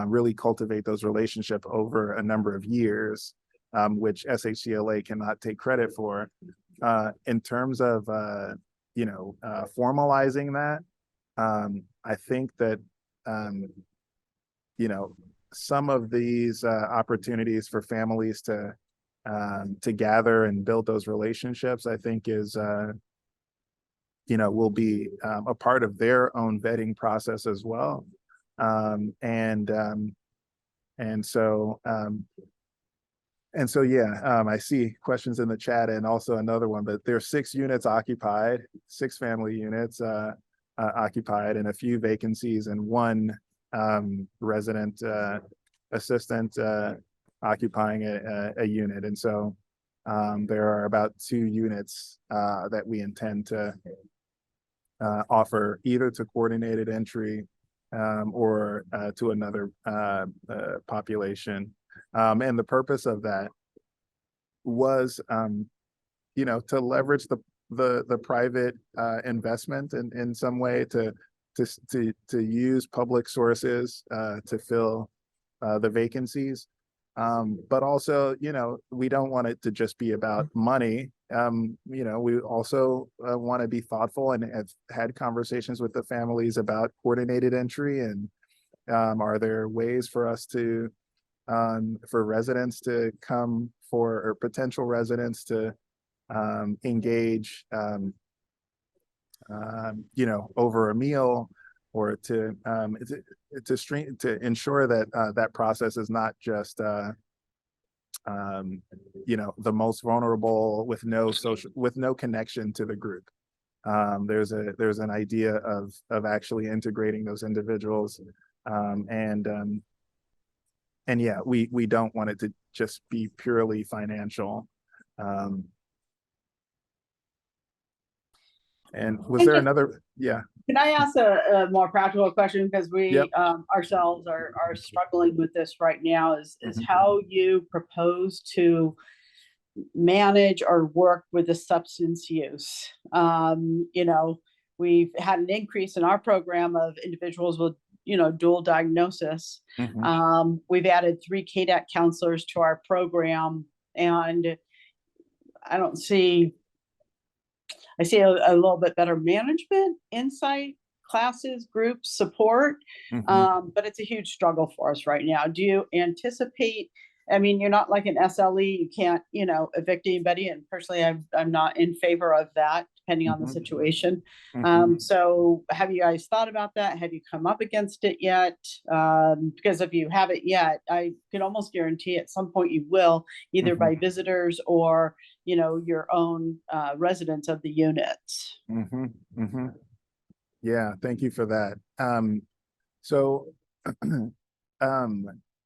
really cultivate those relationships over a number of years, which SHCLA cannot take credit for. In terms of formalizing that, I think that some of these opportunities for families to gather and build those relationships, I think is will be a part of their own vetting process as well. I see questions in the chat, and also another one, but there's 6 units occupied, 6 family units occupied, and a few vacancies, and 1 resident assistant occupying a unit. And so there are about 2 units that we intend to offer either to coordinated entry or to another population. And the purpose of that was, to leverage the private investment in some way to use public sources to fill the vacancies. But also, we don't want it to just be about money. We also want to be thoughtful and have had conversations with the families about coordinated entry, and are there ways for us to for residents to come for, or potential residents to engage over a meal, or to ensure that that process is not just the most vulnerable with no connection to the group. There's an idea of actually integrating those individuals, and yeah, we don't want it to just be purely financial. And was there another? Yeah. Can I ask a more practical question? Because we Yep. Ourselves are struggling with this right now, is how you propose to manage or work with the substance use. We've had an increase in our program of individuals with dual diagnosis. We've added 3 KDAC counselors to our program, and I see a little bit better management, insight, classes, groups, support, but it's a huge struggle for us right now. Do you anticipate, you're not like an SLE, you can't, evict anybody, and personally, I'm not in favor of that, depending on the situation. So have you guys thought about that? Have you come up against it yet? Because if you haven't yet, I can almost guarantee at some point you will, either by visitors or your own residents of the units. Yeah, thank you for that. So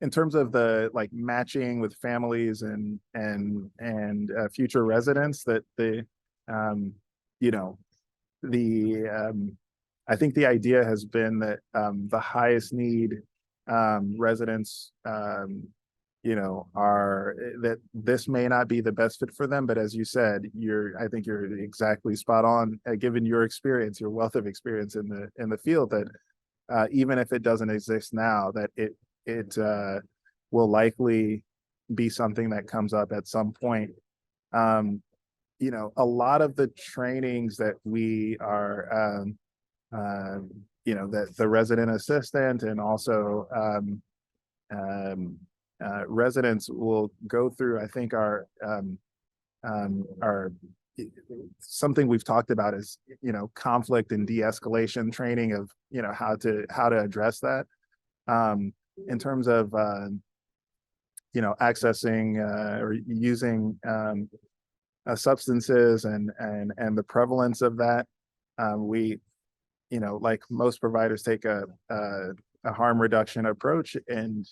in terms of the matching with families and future residents, that I think the idea has been that the highest need residents are, that this may not be the best fit for them, but as you said, I think you're exactly spot on, given your experience, your wealth of experience in the field, that even if it doesn't exist now, that it will likely be something that comes up at some point. A lot of the trainings that we are, that the resident assistant and also residents will go through, I think are something we've talked about is, conflict and de-escalation training of, how to address that. In terms of, accessing or using substances and the prevalence of that. We, like most providers, take a harm reduction approach and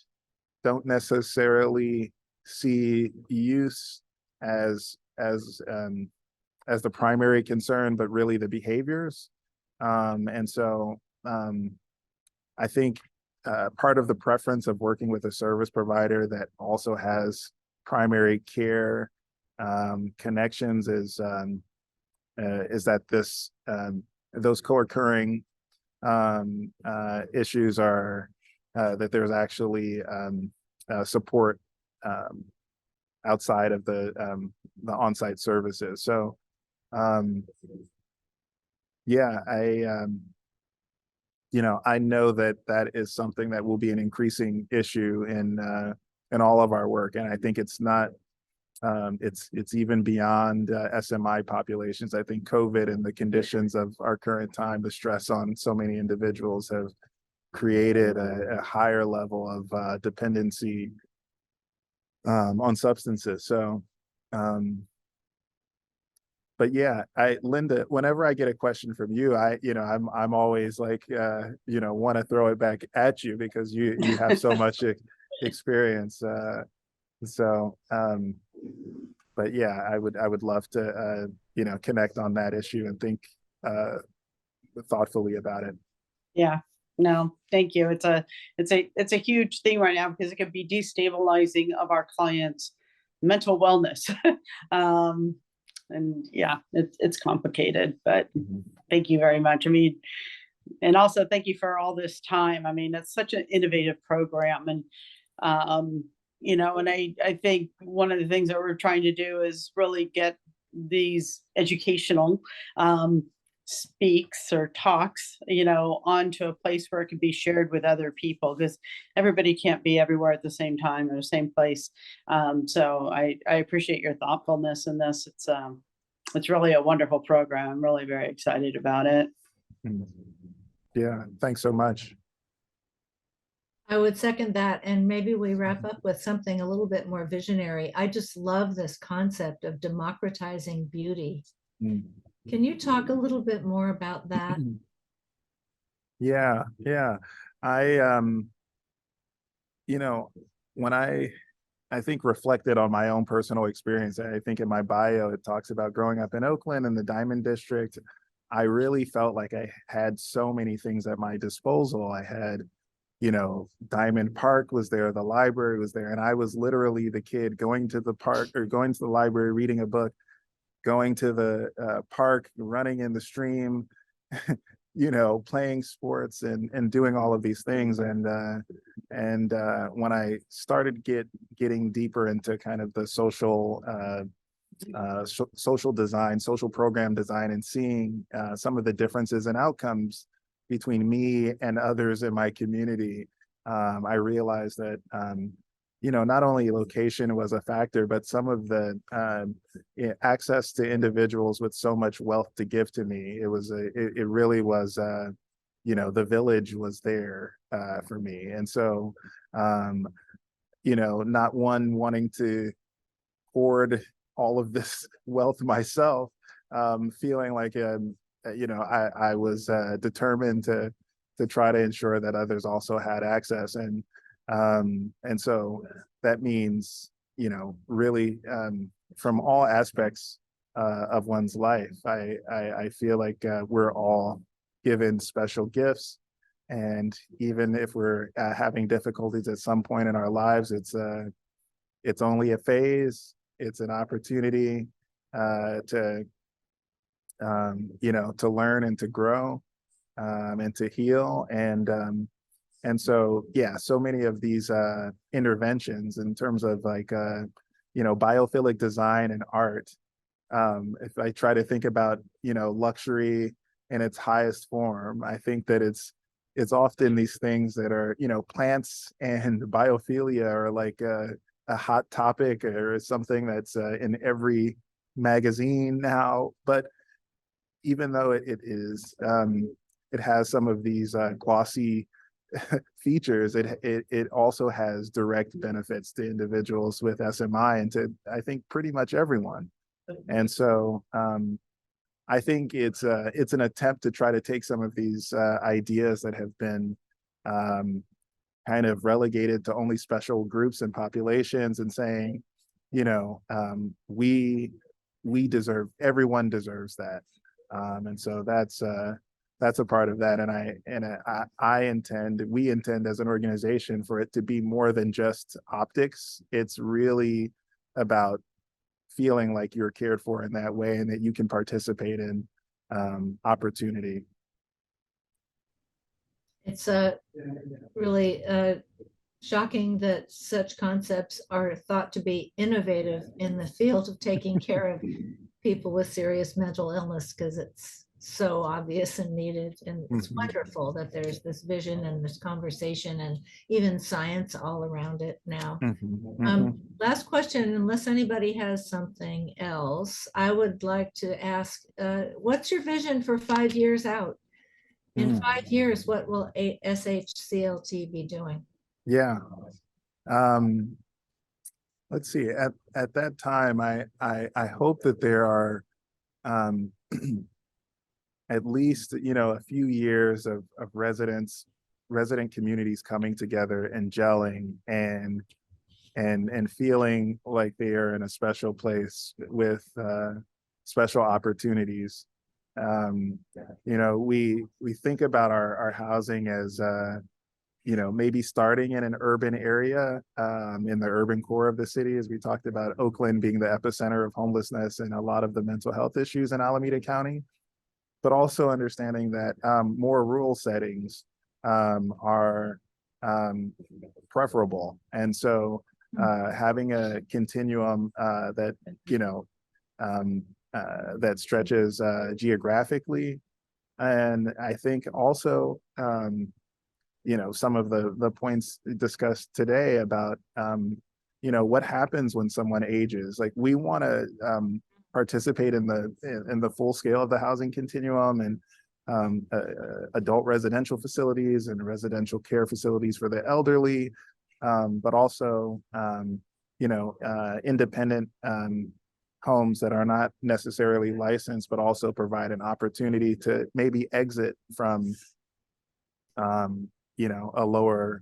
don't necessarily see use as the primary concern, but really the behaviors. And so I think part of the preference of working with a service provider that also has primary care connections is that those co-occurring issues are that there's actually support outside of the on-site services. So yeah, I know that is something that will be an increasing issue in all of our work, and I think it's not. It's even beyond SMI populations. I think COVID and the conditions of our current time, the stress on so many individuals, have created a higher level of dependency on substances. So, but yeah, Linda, whenever I get a question from you, I'm always like, want to throw it back at you because you have so much experience. But yeah, I would love to, connect on that issue and think thoughtfully about it. Yeah, no, thank you. It's a huge thing right now because it can be destabilizing of our clients' mental wellness. And yeah, it's complicated, but thank you very much. I mean, and also thank you for all this time. I mean, it's such an innovative program, and you know, and I think one of the things that we're trying to do is really get these educational speaks or talks, you know, onto a place where it can be shared with other people, because everybody can't be everywhere at the same time or the same place. So I appreciate your thoughtfulness in this. It's really a wonderful program. I'm really very excited about it. Yeah, thanks so much. I would second that, and maybe we wrap up with something a little bit more visionary. I just love this concept of democratizing beauty. Can you talk a little bit more about that? Yeah. I you know, when I think reflected on my own personal experience, I think in my bio it talks about growing up in Oakland in the Diamond District. I really felt like I had so many things at my disposal. I had, you know, Diamond Park was there, the library was there, and I was literally the kid going to the park or going to the library, reading a book, going to the park, running in the stream, you know, playing sports and doing all of these things. And when I started getting deeper into kind of the social design, social program design, and seeing some of the differences and outcomes between me and others in my community, I realized that you know, not only location was a factor, but some of the access to individuals with so much wealth to give to me. It really was, you know, the village was there for me. And so, you know, not wanting to hoard all of this wealth myself, feeling like, you know, I was determined to try to ensure that others also had access. And so that means, you know, really from all aspects of one's life, I feel like we're all given special gifts. And even if we're having difficulties at some point in our lives, it's only a phase. It's an opportunity to, you know, to learn and to grow and to heal. And so, yeah, so many of these interventions in terms of like, you know, biophilic design and art. If I try to think about, you know, luxury in its highest form, I think that it's often these things that are, you know, plants and biophilia are like a hot topic or something that's in every magazine now. But even though it is, it has some of these glossy features, it also has direct benefits to individuals with SMI and to, I think, pretty much everyone. And so I think it's an attempt to try to take some of these ideas that have been kind of relegated to only special groups and populations and saying, you know, we deserve, everyone deserves that. And so that's a part of that. And we intend as an organization for it to be more than just optics. It's really about feeling like you're cared for in that way and that you can participate in opportunity. It's really shocking that such concepts are thought to be innovative in the field of taking care of people with serious mental illness, because it's so obvious and needed. And it's wonderful that there's this vision and this conversation and even science all around it now. Last question, unless anybody has something else, I would like to ask, what's your vision for 5 years out? In 5 years, what will SHCLT be doing? Yeah. Let's see. At that time, I hope that there are at least, you know, a few years of resident communities coming together and gelling and feeling like they are in a special place with special opportunities. You know, we think about our housing as, you know, maybe starting in an urban area, in the urban core of the city, as we talked about Oakland being the epicenter of homelessness and a lot of the mental health issues in Alameda County, but also understanding that more rural settings are preferable. And so having a continuum that, you know, that stretches geographically. And I think also, you know, some of the points discussed today about, you know, what happens when someone ages. Like, we want to participate in the full scale of the housing continuum, and adult residential facilities and residential care facilities for the elderly, but also, you know, independent homes that are not necessarily licensed, but also provide an opportunity to maybe exit from, you know, a lower,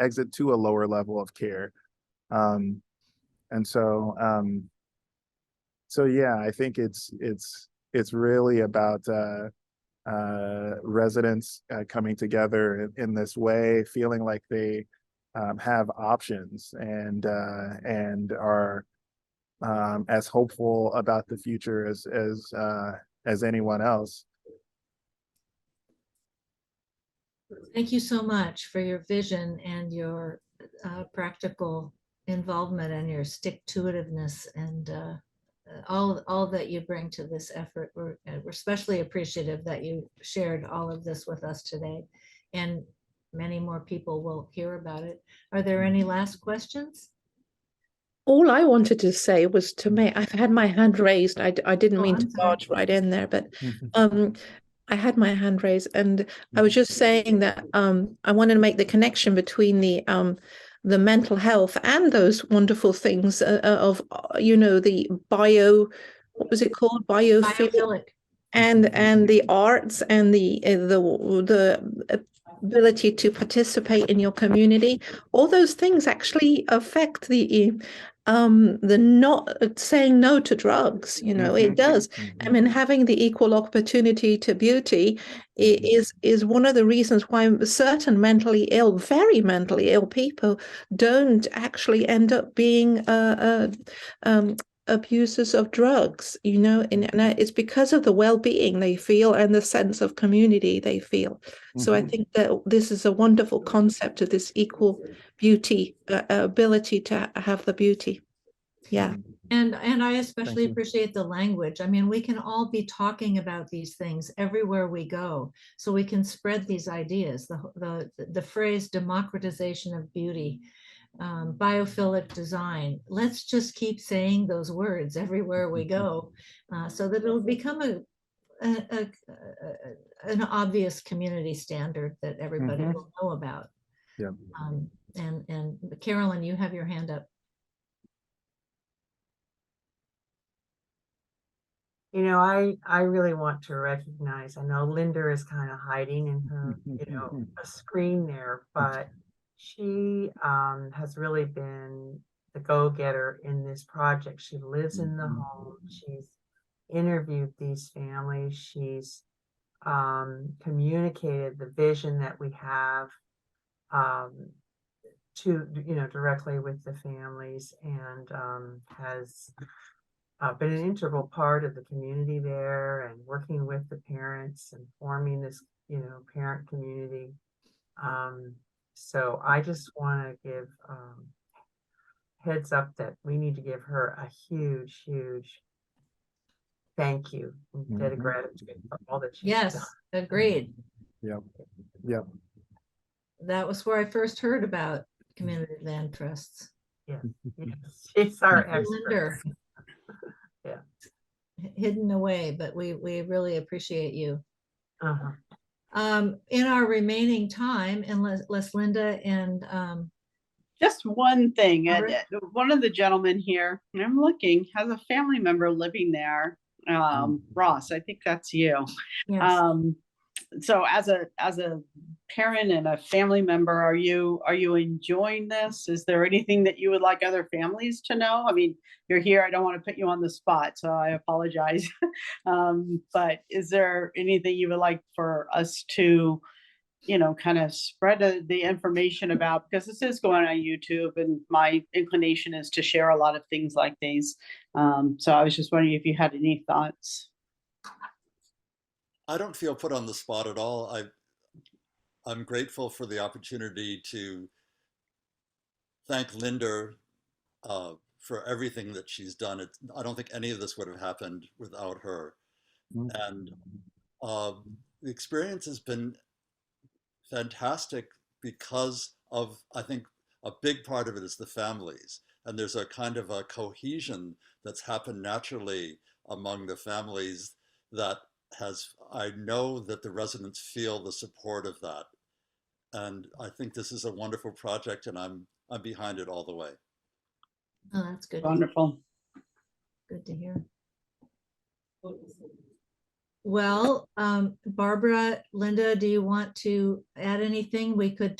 exit to a lower level of care. And so, so yeah, I think it's really about residents coming together in this way, feeling like they have options and are as hopeful about the future as anyone else. Thank you so much for your vision and your practical involvement and your stick-to-itiveness and all that you bring to this effort. We're especially appreciative that you shared all of this with us today, and many more people will hear about it. Are there any last questions? All I wanted to say was to make, I've had my hand raised. I didn't mean to barge right in there, but I had my hand raised, and I was just saying that I wanted to make the connection between the mental health and those wonderful things of, you know, the what was it called? Biophilic. And the arts and the ability to participate in your community. All those things actually affect the not saying no to drugs. You know, it does. I mean, having the equal opportunity to beauty is one of the reasons why certain mentally ill, very mentally ill people don't actually end up being abusers of drugs, you know, and it's because of the well-being they feel and the sense of community they feel. So I think that this is a wonderful concept of this equal beauty, ability to have the beauty. Yeah. And I especially appreciate the language. I mean, we can all be talking about these things everywhere we go, so we can spread these ideas. The phrase democratization of beauty, biophilic design. Let's just keep saying those words everywhere we go, so that it'll become an obvious community standard that everybody will know about. Yeah. And Carolyn, you have your hand up. You know, I really want to recognize, I know Linda is kind of hiding in her, you know, a screen there, but she has really been the go-getter in this project. She lives in the home. She's interviewed these families. She's communicated the vision that we have to, you know, directly with the families, and has been an integral part of the community there, and working with the parents and forming this, you know, parent community. So I just want to give heads up that we need to give her a huge, huge thank you instead of gratitude for all that she's done. Yes, agreed. Yep. Yep. That was where I first heard about community land trusts. Yeah, yes, she's our expert. Yeah, hidden away, but we really appreciate you. In our remaining time, unless Linda and just one thing, one of the gentlemen here, and I'm looking, has a family member living there. Ross, I think that's you. Yes. so as a parent and a family member, are you enjoying this? Is there anything that you would like other families to know? I mean, you're here, I don't want to put you on the spot, so I apologize. But is there anything you would like for us to, kind of spread the information about, because this is going on YouTube and my inclination is to share a lot of things like these. So I was just wondering if you had any thoughts. I don't feel put on the spot at all. I'm grateful for the opportunity to thank Linda for everything that she's done. I don't think any of this would have happened without her. And the experience has been fantastic because of, I think, a big part of it is the families. And there's a kind of a cohesion that's happened naturally among the families that I know that the residents feel the support of that. And I think this is a wonderful project, and I'm behind it all the way. Oh, that's good. Wonderful. Good to hear. Well, Barbara, Linda, do you want to add anything? We could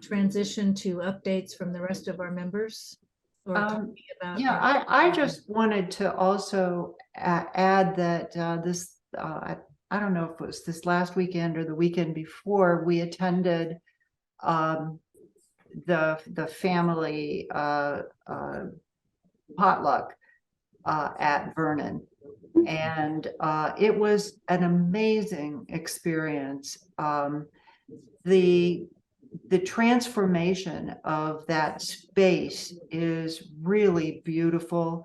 transition to updates from the rest of our members. Or talking about Yeah, I just wanted to also add that this, I don't know if it was this last weekend or the weekend before, we attended the family potluck at Vernon. And it was an amazing experience. The transformation of that space is really beautiful.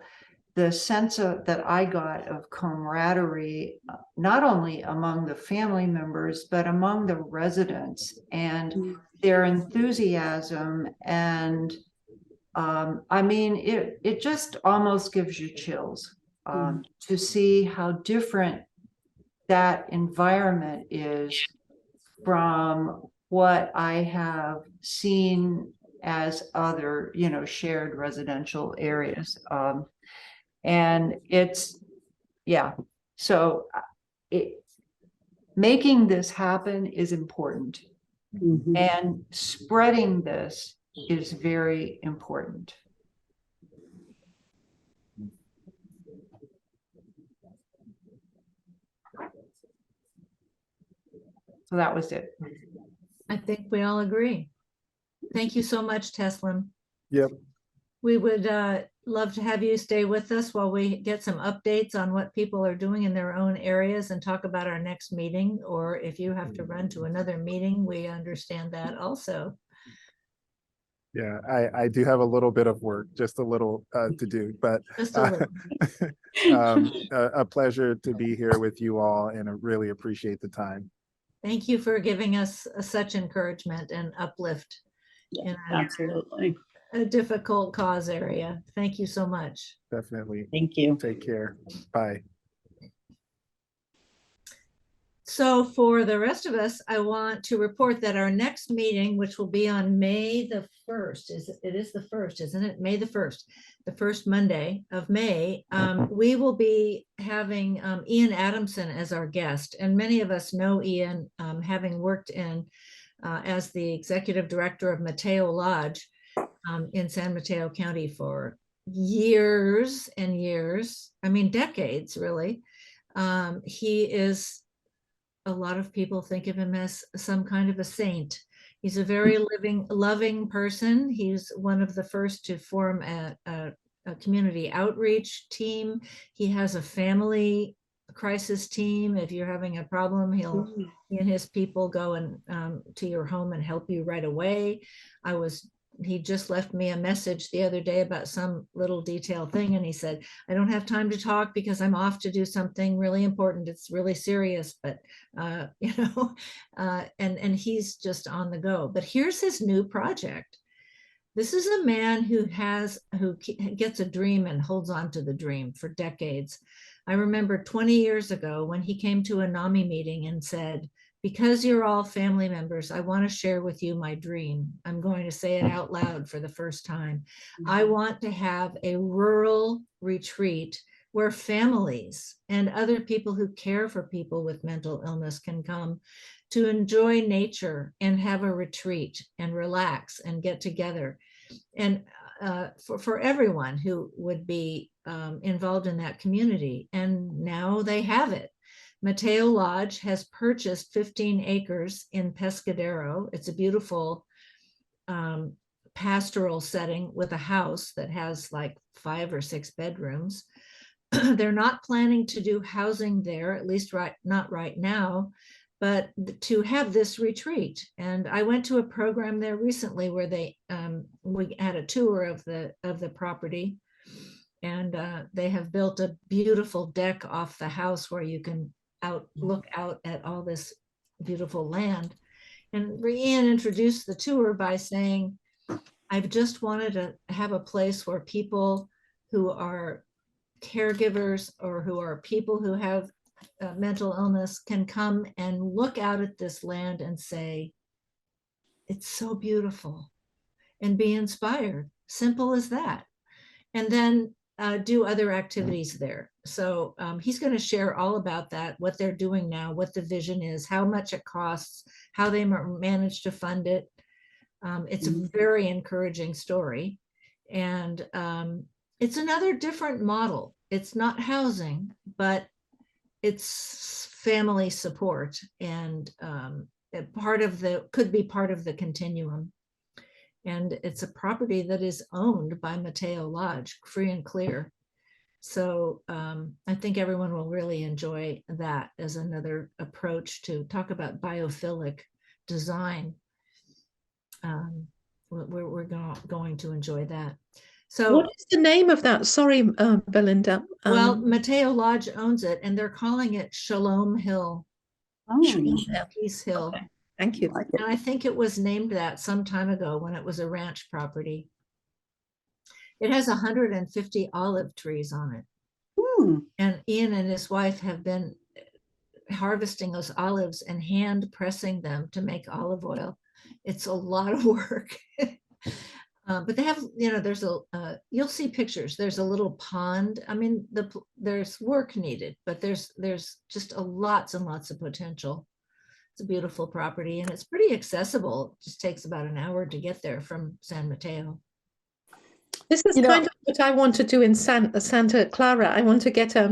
The sense that I got of camaraderie, not only among the family members, but among the residents and their enthusiasm. And I mean, it just almost gives you chills to see how different that environment is from what I have seen as other, shared residential areas. And it's, yeah, so making this happen is important. And spreading this is very important. So that was it. I think we all agree. Thank you so much, Teslim. Yep. We would love to have you stay with us while we get some updates on what people are doing in their own areas and talk about our next meeting. Or if you have to run to another meeting, we understand that also. Yeah, I do have a little bit of work, just a little to do, but Just a little. a pleasure to be here with you all, and I really appreciate the time. Thank you for giving us such encouragement and uplift in Absolutely. a difficult cause area. Thank you so much. Definitely. Thank you. Take care. Bye. So for the rest of us, I want to report that our next meeting, which will be on May the 1st, it is the 1st, isn't it? May the 1st, the first Monday of May, we will be having Ian Adamson as our guest. And many of us know Ian, having worked as the executive director of Mateo Lodge in San Mateo County for years and years, I mean, decades, really. He is, a lot of people think of him as some kind of a saint. He's a very loving person. He's one of the first to form a community outreach team. He has a family crisis team. If you're having a problem, he and his people go and to your home and help you right away. He just left me a message the other day about some little detail thing, and he said, I don't have time to talk because I'm off to do something really important. It's really serious, but and he's just on the go. But here's his new project. This is a man who gets a dream and holds on to the dream for decades. I remember 20 years ago when he came to a NAMI meeting and said, because you're all family members, I want to share with you my dream. I'm going to say it out loud for the first time. I want to have a rural retreat where families and other people who care for people with mental illness can come to enjoy nature and have a retreat and relax and get together. And for everyone who would be involved in that community. And now they have it. Mateo Lodge has purchased 15 acres in Pescadero. It's a beautiful pastoral setting with a house that has like 5 or 6 bedrooms. They're not planning to do housing there, at least not right now, but to have this retreat. And I went to a program there recently where we had a tour of the property, and they have built a beautiful deck off the house where you can look out at all this beautiful land. And Ian introduced the tour by saying, I've just wanted to have a place where people who are caregivers or who are people who have mental illness can come and look out at this land and say, it's so beautiful, and be inspired. Simple as that. And then do other activities there. So he's going to share all about that, what they're doing now, what the vision is, how much it costs, how they managed to fund it. It's a very encouraging story. And it's another different model. It's not housing, but it's family support, and could be part of the continuum. And it's a property that is owned by Mateo Lodge, free and clear. So I think everyone will really enjoy that as another approach to talk about biophilic design. We're going to enjoy that. So what is the name of that? Sorry, Belinda. Well, Mateo Lodge owns it, and they're calling it Shalom Hill. Peace Hill. Okay. Thank you. And I think it was named that some time ago when it was a ranch property. It has 150 olive trees on it. And Ian and his wife have been harvesting those olives and hand pressing them to make olive oil. It's a lot of work. But they have, there's you'll see pictures. There's a little pond. I mean, there's work needed, but there's just lots and lots of potential. It's a beautiful property, and it's pretty accessible. It just takes about an hour to get there from San Mateo. This is kind of what I want to do in Santa Clara. I want to get a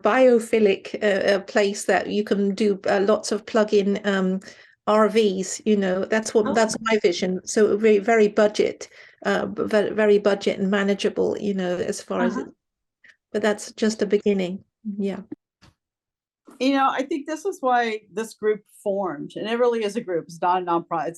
biophilic place that you can do lots of plug-in RVs. That's my vision. So very, very budget, very budget and manageable, as far as it, but that's just a beginning. Yeah. I think this is why this group formed, and it really is a group. It's not a nonprofit.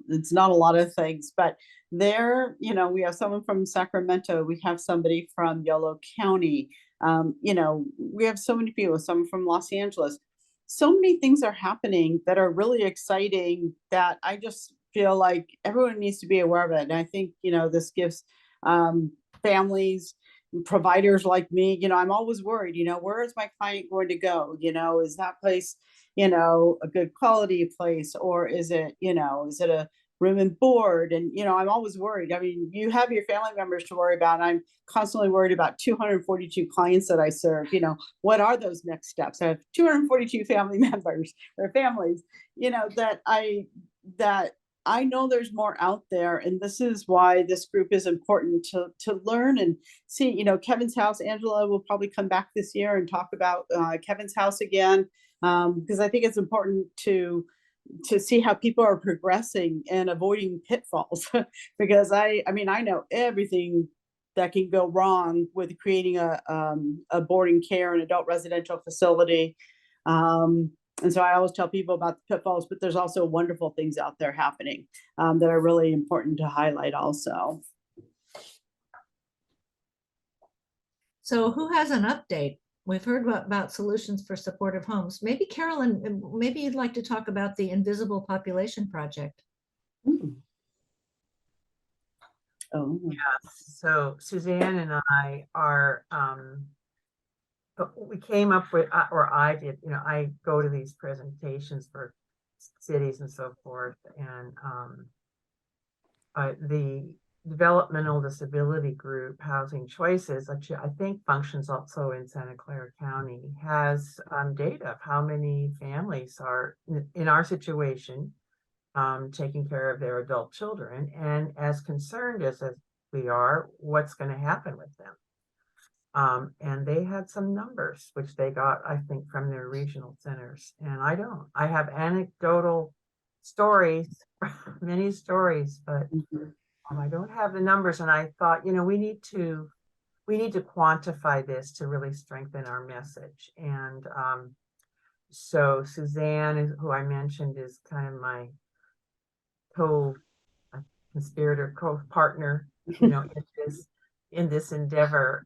It's not a lot of things, but there, we have someone from Sacramento. We have somebody from Yolo County. We have so many people, some from Los Angeles. So many things are happening that are really exciting that I just feel like everyone needs to be aware of it. And I think, this gives families, providers like me, I'm always worried, where is my client going to go? Is that place, a good quality place, or is it a room and board? And, I'm always worried. I mean, you have your family members to worry about. I'm constantly worried about 242 clients that I serve. What are those next steps? I have 242 family members or families, that I know there's more out there, and this is why this group is important to learn and see. Kevin's house, Angela will probably come back this year and talk about Kevin's house again, because I think it's important to see how people are progressing and avoiding pitfalls. Because I know everything that can go wrong with creating a boarding care and adult residential facility. And so I always tell people about the pitfalls, but there's also wonderful things out there happening that are really important to highlight also. So who has an update? We've heard about solutions for supportive homes. Maybe Carolyn, maybe you'd like to talk about the Invisible Population Project. Oh, yes. So Suzanne and I are, we came up with, or I did, I go to these presentations for cities and so forth. And developmental disability group, Housing Choices, which I think functions also in Santa Clara County, has data of how many families are in our situation taking care of their adult children, and as concerned as we are, what's going to happen with them. And they had some numbers, which they got, I think, from their regional centers. And I don't. I have anecdotal stories, many stories, but I don't have the numbers. And I thought, we need to quantify this to really strengthen our message. And so Suzanne, who I mentioned, is kind of my co-conspirator, co-partner, in this endeavor.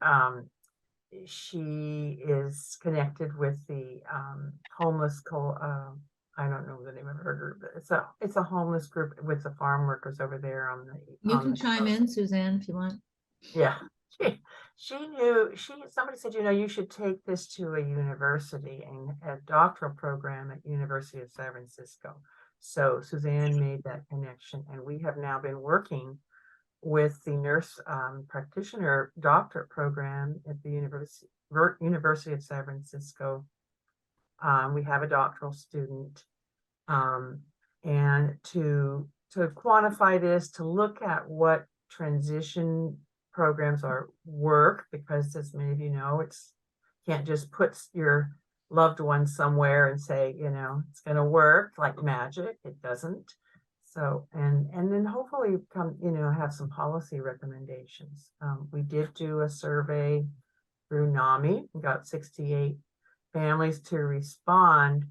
She is connected with the homeless I don't know the name of her group, but it's a homeless group with the farm workers over there on the. You can chime in, Suzanne, if you want. Yeah, somebody said, you should take this to a university and a doctoral program at University of San Francisco. So Suzanne made that connection, and we have now been working with the nurse practitioner doctorate program at the University of San Francisco. We have a doctoral student, and to quantify this, to look at what transition programs work, because as many of you know, can't just put your loved one somewhere and say, it's going to work like magic. It doesn't. So, and then hopefully have some policy recommendations. We did do a survey through NAMI. We got 68 families to respond,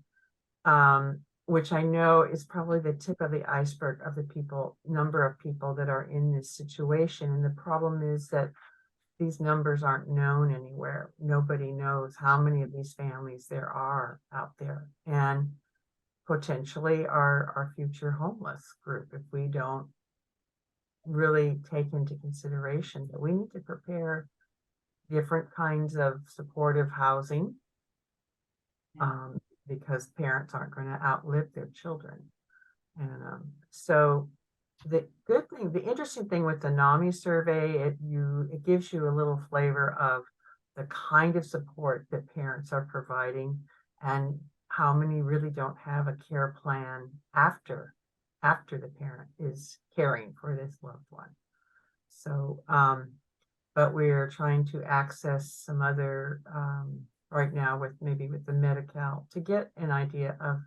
which I know is probably the tip of the iceberg of the number of people that are in this situation. And the problem is that these numbers aren't known anywhere. Nobody knows how many of these families there are out there, and potentially our future homeless group, if we don't really take into consideration that we need to prepare different kinds of supportive housing, because parents aren't going to outlive their children. And so the interesting thing with the NAMI survey, it gives you a little flavor of the kind of support that parents are providing, and how many really don't have a care plan after the parent is caring for this loved one. So, but we're trying to access some other, right now with the Medi-Cal, to get an idea of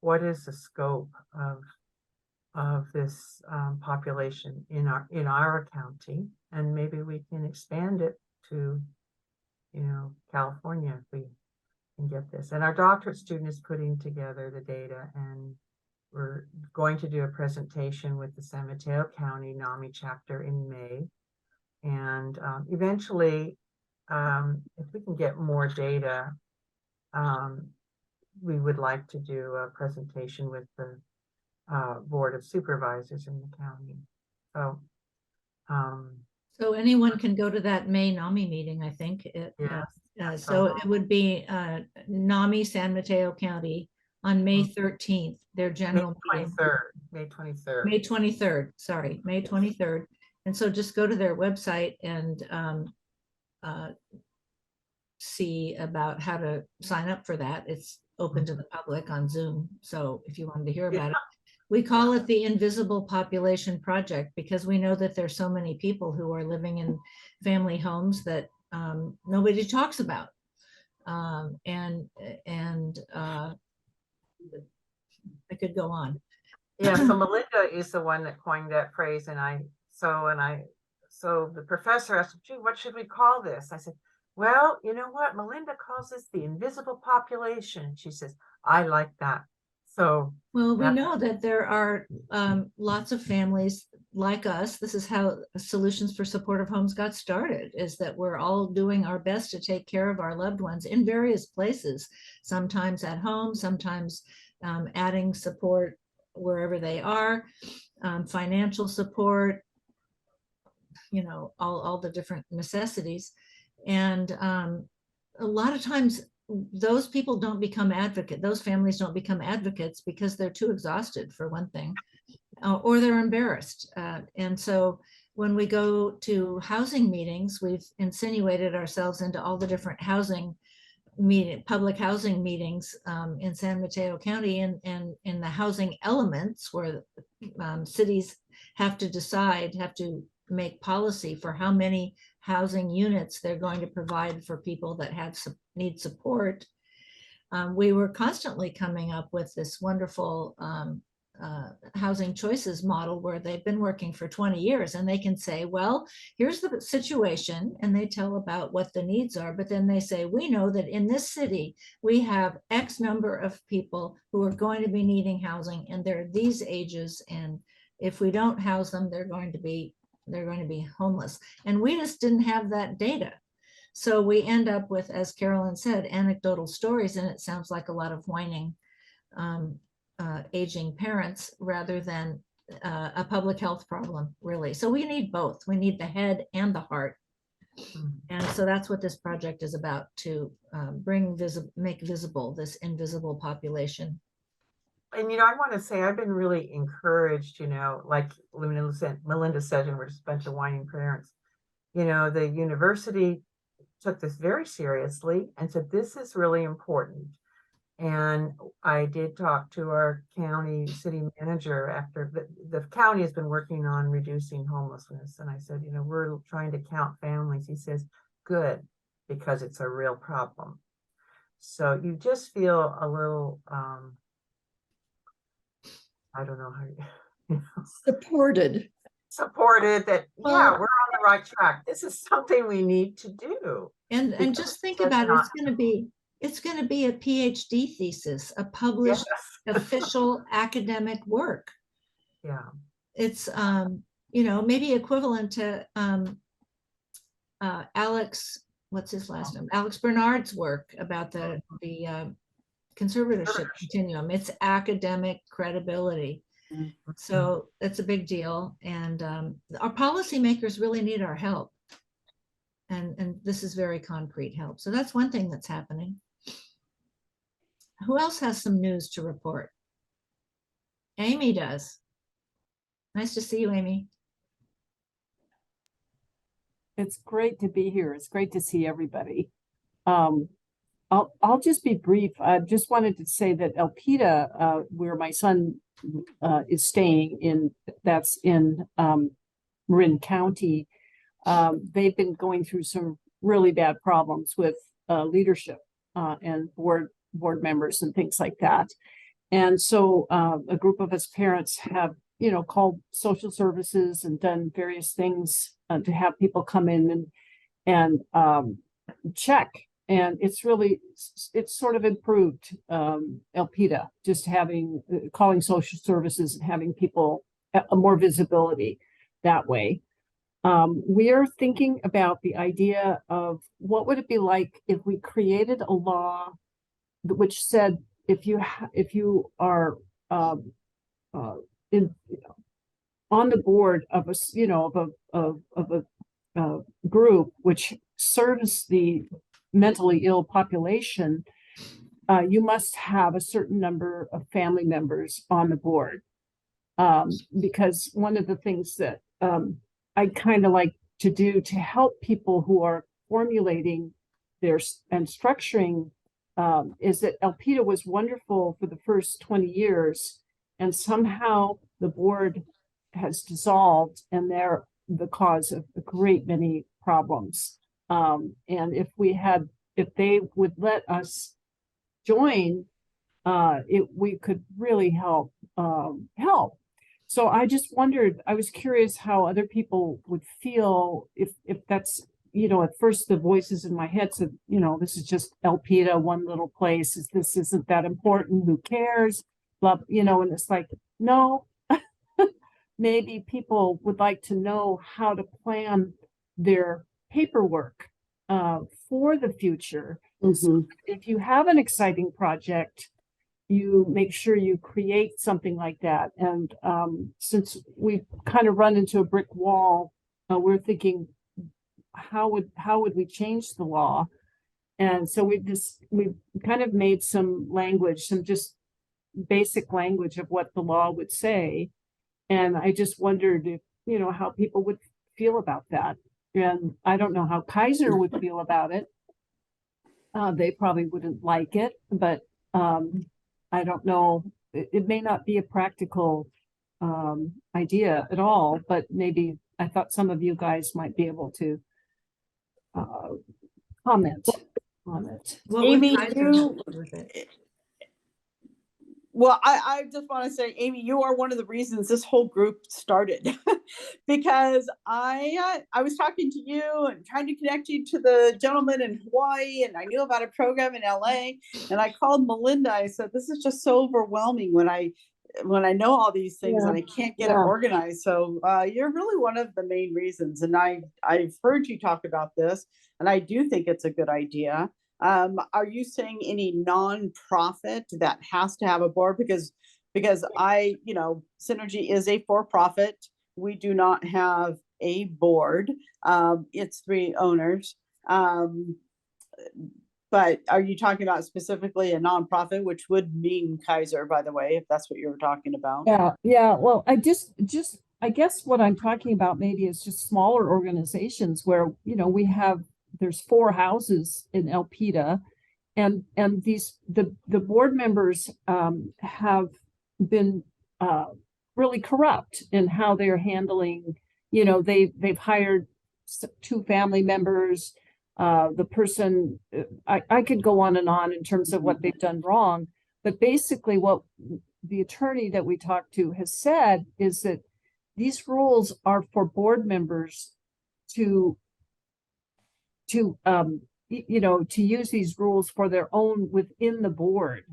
what is the scope of this population in our county, and maybe we can expand it to, California if we can get this. And our doctorate student is putting together the data, and we're going to do a presentation with the San Mateo County NAMI chapter in May. And eventually, if we can get more data, we would like to do a presentation with the Board of Supervisors in the county. So anyone can go to that May NAMI meeting, I think. So it would be NAMI San Mateo County on May 13th, their general meeting. May 23rd. May 23rd, sorry, May 23rd. And so just go to their website and see about how to sign up for that. It's open to the public on Zoom. So if you wanted to hear about it, we call it the Invisible Population Project, because we know that there's so many people who are living in family homes that nobody talks about. And I could go on. Yeah, so Melinda is the one that coined that phrase, so the professor asked, gee, what should we call this? I said, well, you know what? Melinda calls this the invisible population. She says, I like that. So, well, we know that there are lots of families like us. This is how Solutions for Supportive Homes got started, is that we're all doing our best to take care of our loved ones in various places, sometimes at home, sometimes adding support wherever they are, financial support, all the different necessities. And a lot of times those people don't become advocates. Those families don't become advocates because they're too exhausted, for one thing, or they're embarrassed. And so when we go to housing meetings, we've insinuated ourselves into all the different public housing meetings in San Mateo County, and in the housing elements where cities have to make policy for how many housing units they're going to provide for people that need support. We were constantly coming up with this wonderful housing choices model where they've been working for 20 years, and they can say, well, here's the situation, and they tell about what the needs are, but then they say, we know that in this city we have X number of people who are going to be needing housing, and they're these ages, and if we don't house them, they're going to be homeless. And we just didn't have that data. So we end up with, as Carolyn said, anecdotal stories, and it sounds like a lot of whining aging parents rather than a public health problem, really. So we need both. We need the head and the heart. And so that's what this project is about, to make visible this invisible population. And, I want to say I've been really encouraged, like Melinda said, and we're just a bunch of whining parents. The university took this very seriously and said, this is really important. And I did talk to our city manager after the county has been working on reducing homelessness. And I said, we're trying to count families. He says, good, because it's a real problem. So you just feel a little, I don't know how supported that, yeah, we're on the right track. This is something we need to do. And just think about it, it's going to be a PhD thesis, a published official academic work. Yeah. It's, maybe equivalent to Alex, what's his last name? Alex Bernard's work about the conservatorship continuum. It's academic credibility. So it's a big deal. And our policymakers really need our help. And this is very concrete help. So that's one thing that's happening. Who else has some news to report? Amy does. Nice to see you, Amy. It's great to be here. It's great to see everybody. I'll just be brief. I just wanted to say that Elpida, where my son is staying that's in Marin County, they've been going through some really bad problems with leadership and board members and things like that. And so a group of us parents have, called social services and done various things to have people come in and check. And it's sort of improved Elpida, just calling social services and having people more visibility that way. We are thinking about the idea of what would it be like if we created a law which said if you are on the board of a group which serves the mentally ill population, you must have a certain number of family members on the board, because one of the things that I kind of like to do to help people who are formulating and structuring is that Elpida was wonderful for the first 20 years, and somehow the board has dissolved, and they're the cause of a great many problems. And if they would let us join, we could really help. So I just wondered, I was curious how other people would feel if that's, at first the voices in my head said, this is just Elpida, one little place. This isn't that important. Who cares? Blah, and it's like, no, maybe people would like to know how to plan their paperwork for the future. So if you have an exciting project, you make sure you create something like that. And since we've kind of run into a brick wall, we're thinking, how would we change the law? And so we've kind of made some language, some just basic language of what the law would say. And I just wondered if, how people would feel about that. And I don't know how Kaiser would feel about it. They probably wouldn't like it, but I don't know. It may not be a practical idea at all, but maybe I thought some of you guys might be able to comment on it. What would Amy, Kaiser you, have to do with it? well, I just want to say, Amy, you are one of the reasons this whole group started, because I was talking to you and trying to connect you to the gentleman in Hawaii, and I knew about a program in LA, and I called Melinda. I said, this is just so overwhelming when I know all these things and I can't get it organized. So you're really one of the main reasons. And I've heard you talk about this, and I do think it's a good idea. Are you saying any nonprofit that has to have a board? Because Synergy is a for-profit. We do not have a board. It's 3 owners. But are you talking about specifically a nonprofit, which would mean Kaiser, by the way, if that's what you were talking about? Yeah. Well, I guess what I'm talking about maybe is just smaller organizations where, there's 4 houses in Elpida, and the board members have been really corrupt in how they're handling. They've hired 2 family members. The person, I could go on and on in terms of what they've done wrong, but basically what the attorney that we talked to has said is that these rules are for board members to use these rules for their own within the board,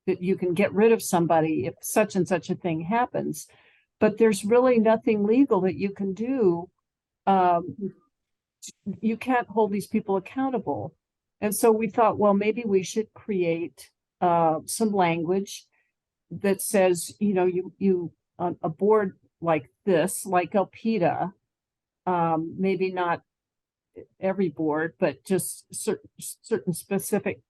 that you can get rid of somebody if such and such a thing happens, but there's really nothing legal that you can do. You can't hold these people accountable. And so we thought, well, maybe we should create some language that says, you on a board like this, like Elpida, maybe not every board, but just certain specific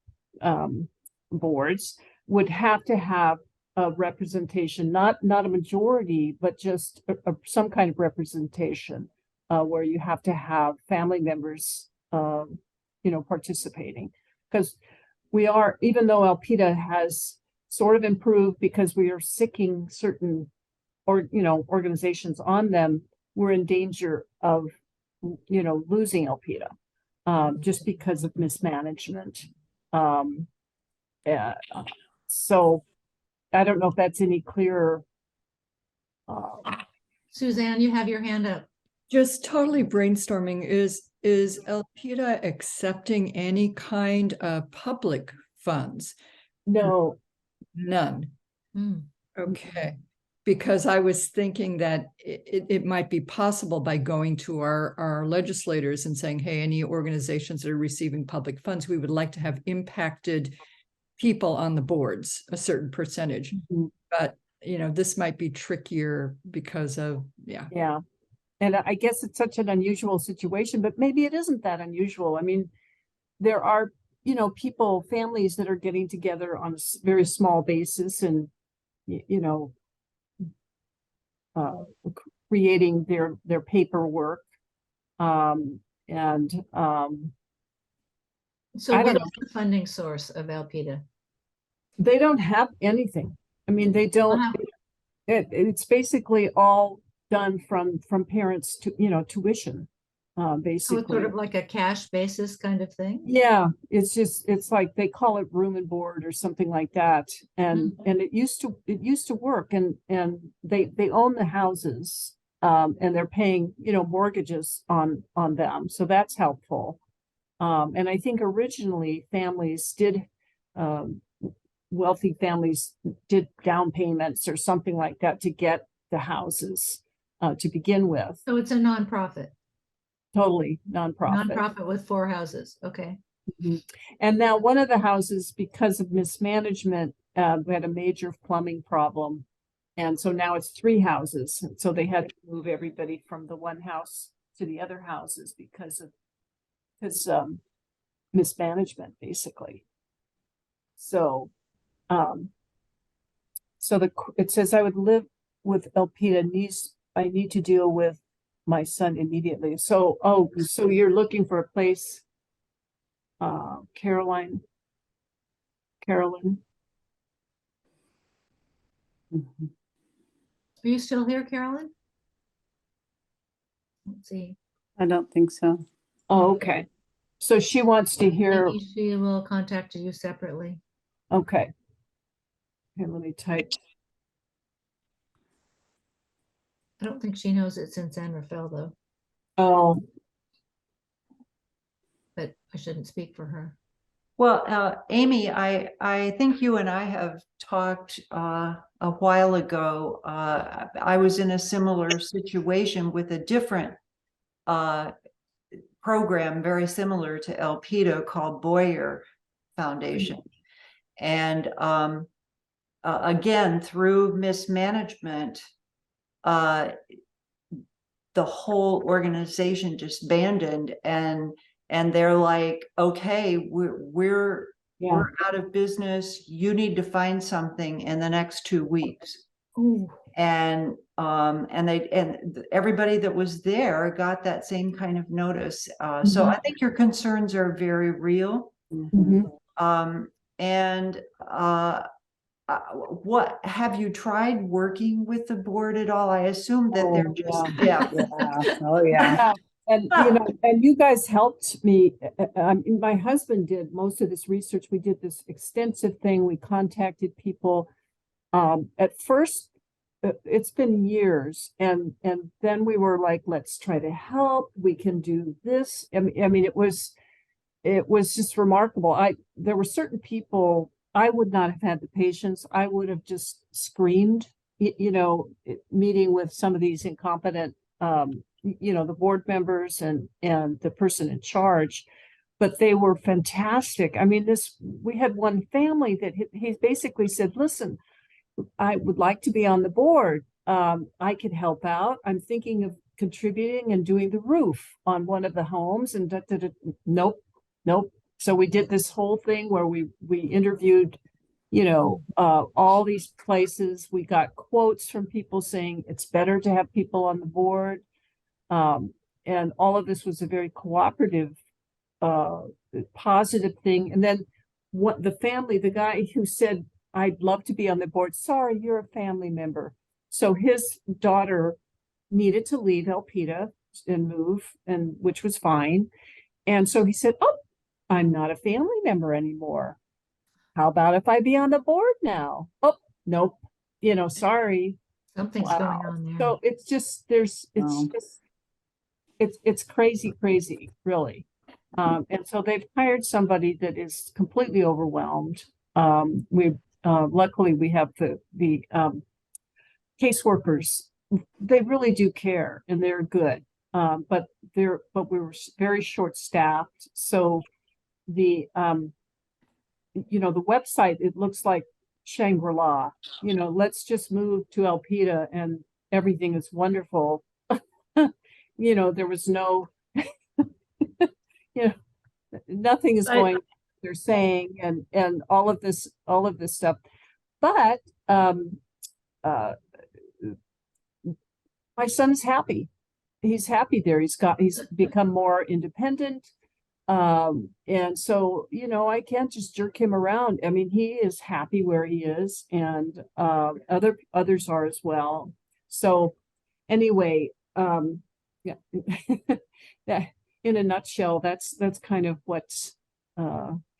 boards would have to have a representation, not a majority, but just some kind of representation. Where you have to have family members, participating, because we are, even though Elpida has sort of improved because we are sicking certain organizations on them, we're in danger of, losing Elpida, just because of mismanagement. So I don't know if that's any clearer. Suzanne, you have your hand up. Just totally brainstorming, is Elpida accepting any kind of public funds? No. None. Hmm. Okay. Because I was thinking that it might be possible by going to our legislators and saying, hey, any organizations that are receiving public funds, we would like to have impacted people on the boards, a certain percentage. Mm-hmm. But, this might be trickier because of, Yeah. And I guess it's such an unusual situation, but maybe it isn't that unusual. I mean, there are, families that are getting together on a very small basis and, creating their paperwork. So what is the funding source of Elpida? They don't have anything. I mean, they don't, Wow. It's basically all done from parents to, tuition, basically. So it's sort of like a cash basis kind of thing? Yeah, it's like they call it room and board or something like that. And it used to work, and they own the houses, and they're paying, mortgages on them. So that's helpful. And I think originally wealthy families did down payments or something like that to get the houses to begin with. So it's a nonprofit. Totally nonprofit. Nonprofit with 4 houses. Okay. Mm-hmm. And now one of the houses, because of mismanagement, we had a major plumbing problem. And so now it's 3 houses. So they had to move everybody from the one house to the other houses because of mismanagement, basically. So, it says I would live with Elpida. I need to deal with my son immediately. So, so you're looking for a place, Carolyn? Mhm. Are you still here, Carolyn? Let's see. I don't think so. Oh, okay. So she wants to hear, Maybe she will contact you separately. okay. Okay, let me type. I don't think she knows it's in San Rafael though, Oh, but I shouldn't speak for her. Well, Amy, I think you and I have talked a while ago. I was in a similar situation with a different program very similar to Elpida called Boyer Foundation. And again, through mismanagement, the whole organization disbanded, and they're like, okay, we're out of business. You need to find something in the next 2 weeks. Ooh. And everybody that was there got that same kind of notice. So I think your concerns are very real. And what have you tried working with the board at all? I assume that they're just Oh yeah. And you know, and you guys helped me. My husband did most of this research. We did this extensive thing. We contacted people. At first, it's been years, and then we were like, let's try to help. We can do this. I mean, it was just remarkable. There were certain people I would not have had the patience. I would have just screamed, meeting with some of these incompetent, the board members and the person in charge, but they were fantastic. I mean, we had one family that he basically said, listen, I would like to be on the board. I could help out. I'm thinking of contributing and doing the roof on one of the homes, and nope. So we did this whole thing where we interviewed, all these places. We got quotes from people saying it's better to have people on the board. And all of this was a very cooperative, positive thing. And then the guy who said, I'd love to be on the board. Sorry, you're a family member. So his daughter needed to leave Elpida and move, which was fine. And so he said, oh, I'm not a family member anymore. How about if I be on the board now? Oh, nope. Sorry. Something's going on there. So it's just, it's crazy, really. And so they've hired somebody that is completely overwhelmed. Luckily we have the caseworkers. They really do care and they're good. But we were very short-staffed. So the website, it looks like Shangri-La. Let's just move to Elpida and everything is wonderful. There was no, nothing is going. They're saying and all of this stuff, but my son's happy. He's happy there. He's become more independent. And so, I can't just jerk him around. I mean, he is happy where he is, and others are as well. So anyway, yeah, that in a nutshell, that's kind of what's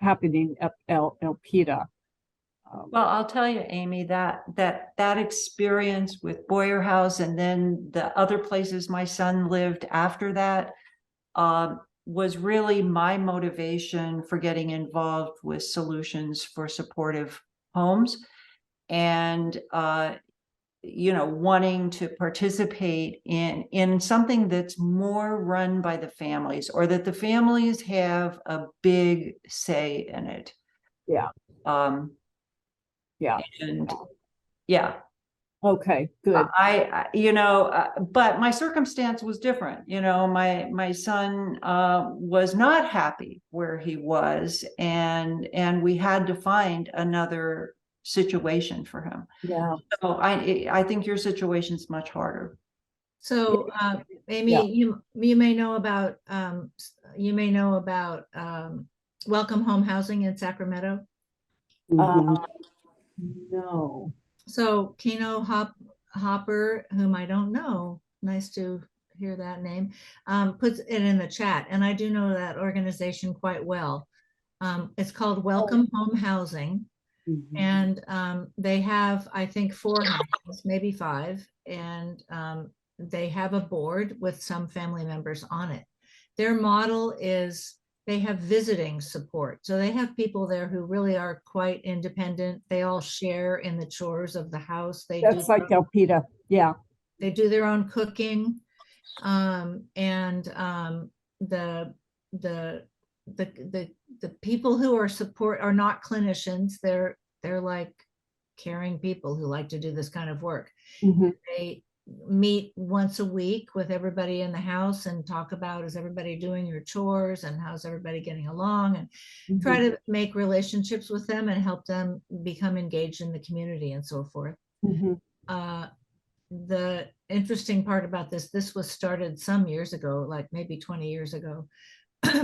happening at Elpida. Well, I'll tell you, Amy, that experience with Boyer House and then the other places my son lived after that was really my motivation for getting involved with Solutions for Supportive Homes, and wanting to participate in something that's more run by the families, or that the families have a big say in it. Yeah. Yeah. And yeah. Okay, good. But my circumstance was different. My son was not happy where he was, and we had to find another situation for him. Yeah. So I think your situation's much harder. So, Amy, Yeah. you may know about, Welcome Home Housing in Sacramento. Uh, no. So Keno Hopper, whom I don't know, nice to hear that name, puts it in the chat. And I do know that organization quite well. It's called Welcome Home Housing. And they have, I think, 4 houses, maybe 5. And they have a board with some family members on it. Their model is they have visiting support. So they have people there who really are quite independent. They all share in the chores of the house. That's like Elpida. Yeah. They do their own cooking. The people who are support are not clinicians. They're like caring people who like to do this kind of work. Mhm. They meet once a week with everybody in the house and talk about, is everybody doing your chores and how's everybody getting along, and try to make relationships with them and help them become engaged in the community and so forth. Mhm. The interesting part about this was started some years ago, like maybe 20 years ago,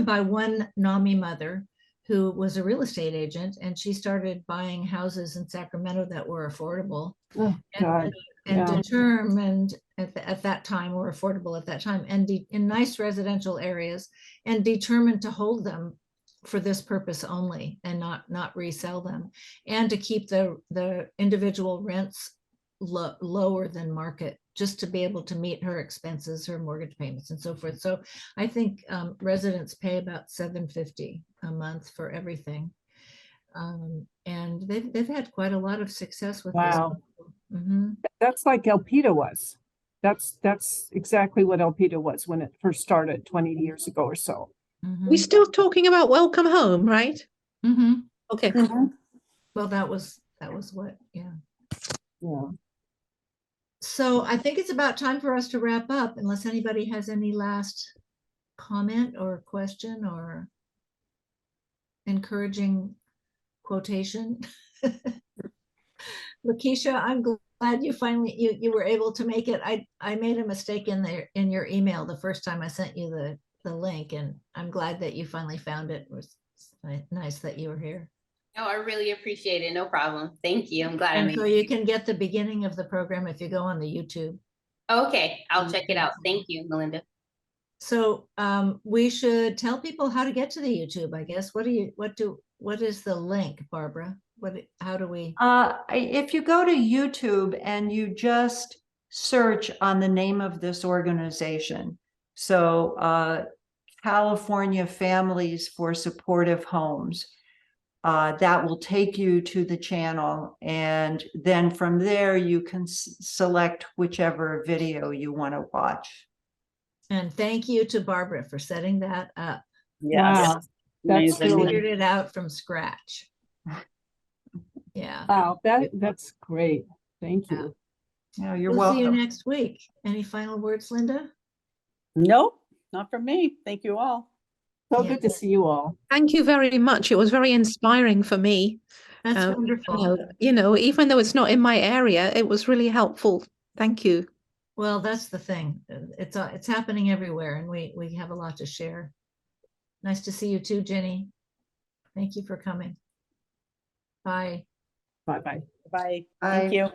by one NAMI mother who was a real estate agent, and she started buying houses in Sacramento that were affordable. Oh, God. And Yeah. determined at that time, were affordable at that time, and in nice residential areas, and determined to hold them for this purpose only and not resell them, and to keep the individual rents lower than market, just to be able to meet her expenses, her mortgage payments and so forth. So I think residents pay about $750 a month for everything. And they've had quite a lot of success with Wow. this. Mhm. That's like Elpida was. That's exactly what Elpida was when it first started 20 years ago or so. We're still talking about Welcome Home, right? Mhm. Okay. Well, that was what, yeah. Yeah. So I think it's about time for us to wrap up, unless anybody has any last comment or question or encouraging quotation. Lakeisha, I'm glad you finally you were able to make it. I made a mistake in your email the first time I sent you the link, and I'm glad that you finally found it. It was nice that you were here. No, I really appreciate it. No problem. Thank you. I'm glad I And made so it. you can get the beginning of the program if you go on the YouTube. Okay, I'll check it out. Thank you, Melinda. So we should tell people how to get to the YouTube, I guess. What is the link, Barbara? How do we? If you go to YouTube and you just search on the name of this organization, so California Families for Supportive Homes, that will take you to the channel, and then from there you can select whichever video you want to watch. And thank you to Barbara for setting that up. Wow. That's She really, figured it out from scratch. Yeah. wow, that's great. Thank you. Yeah, you're We'll see you welcome. next week. Any final words, Linda? Nope, not from me. Thank you all. So Yeah. good to see you all. Thank you very much. It was very inspiring for me. That's You wonderful. even though it's not in my area, it was really helpful. Thank you. Well, that's the thing. It's happening everywhere, and we have a lot to share. Nice to see you too, Jenny. Thank you for coming. Bye. Bye-bye. Bye. Bye. Thank you.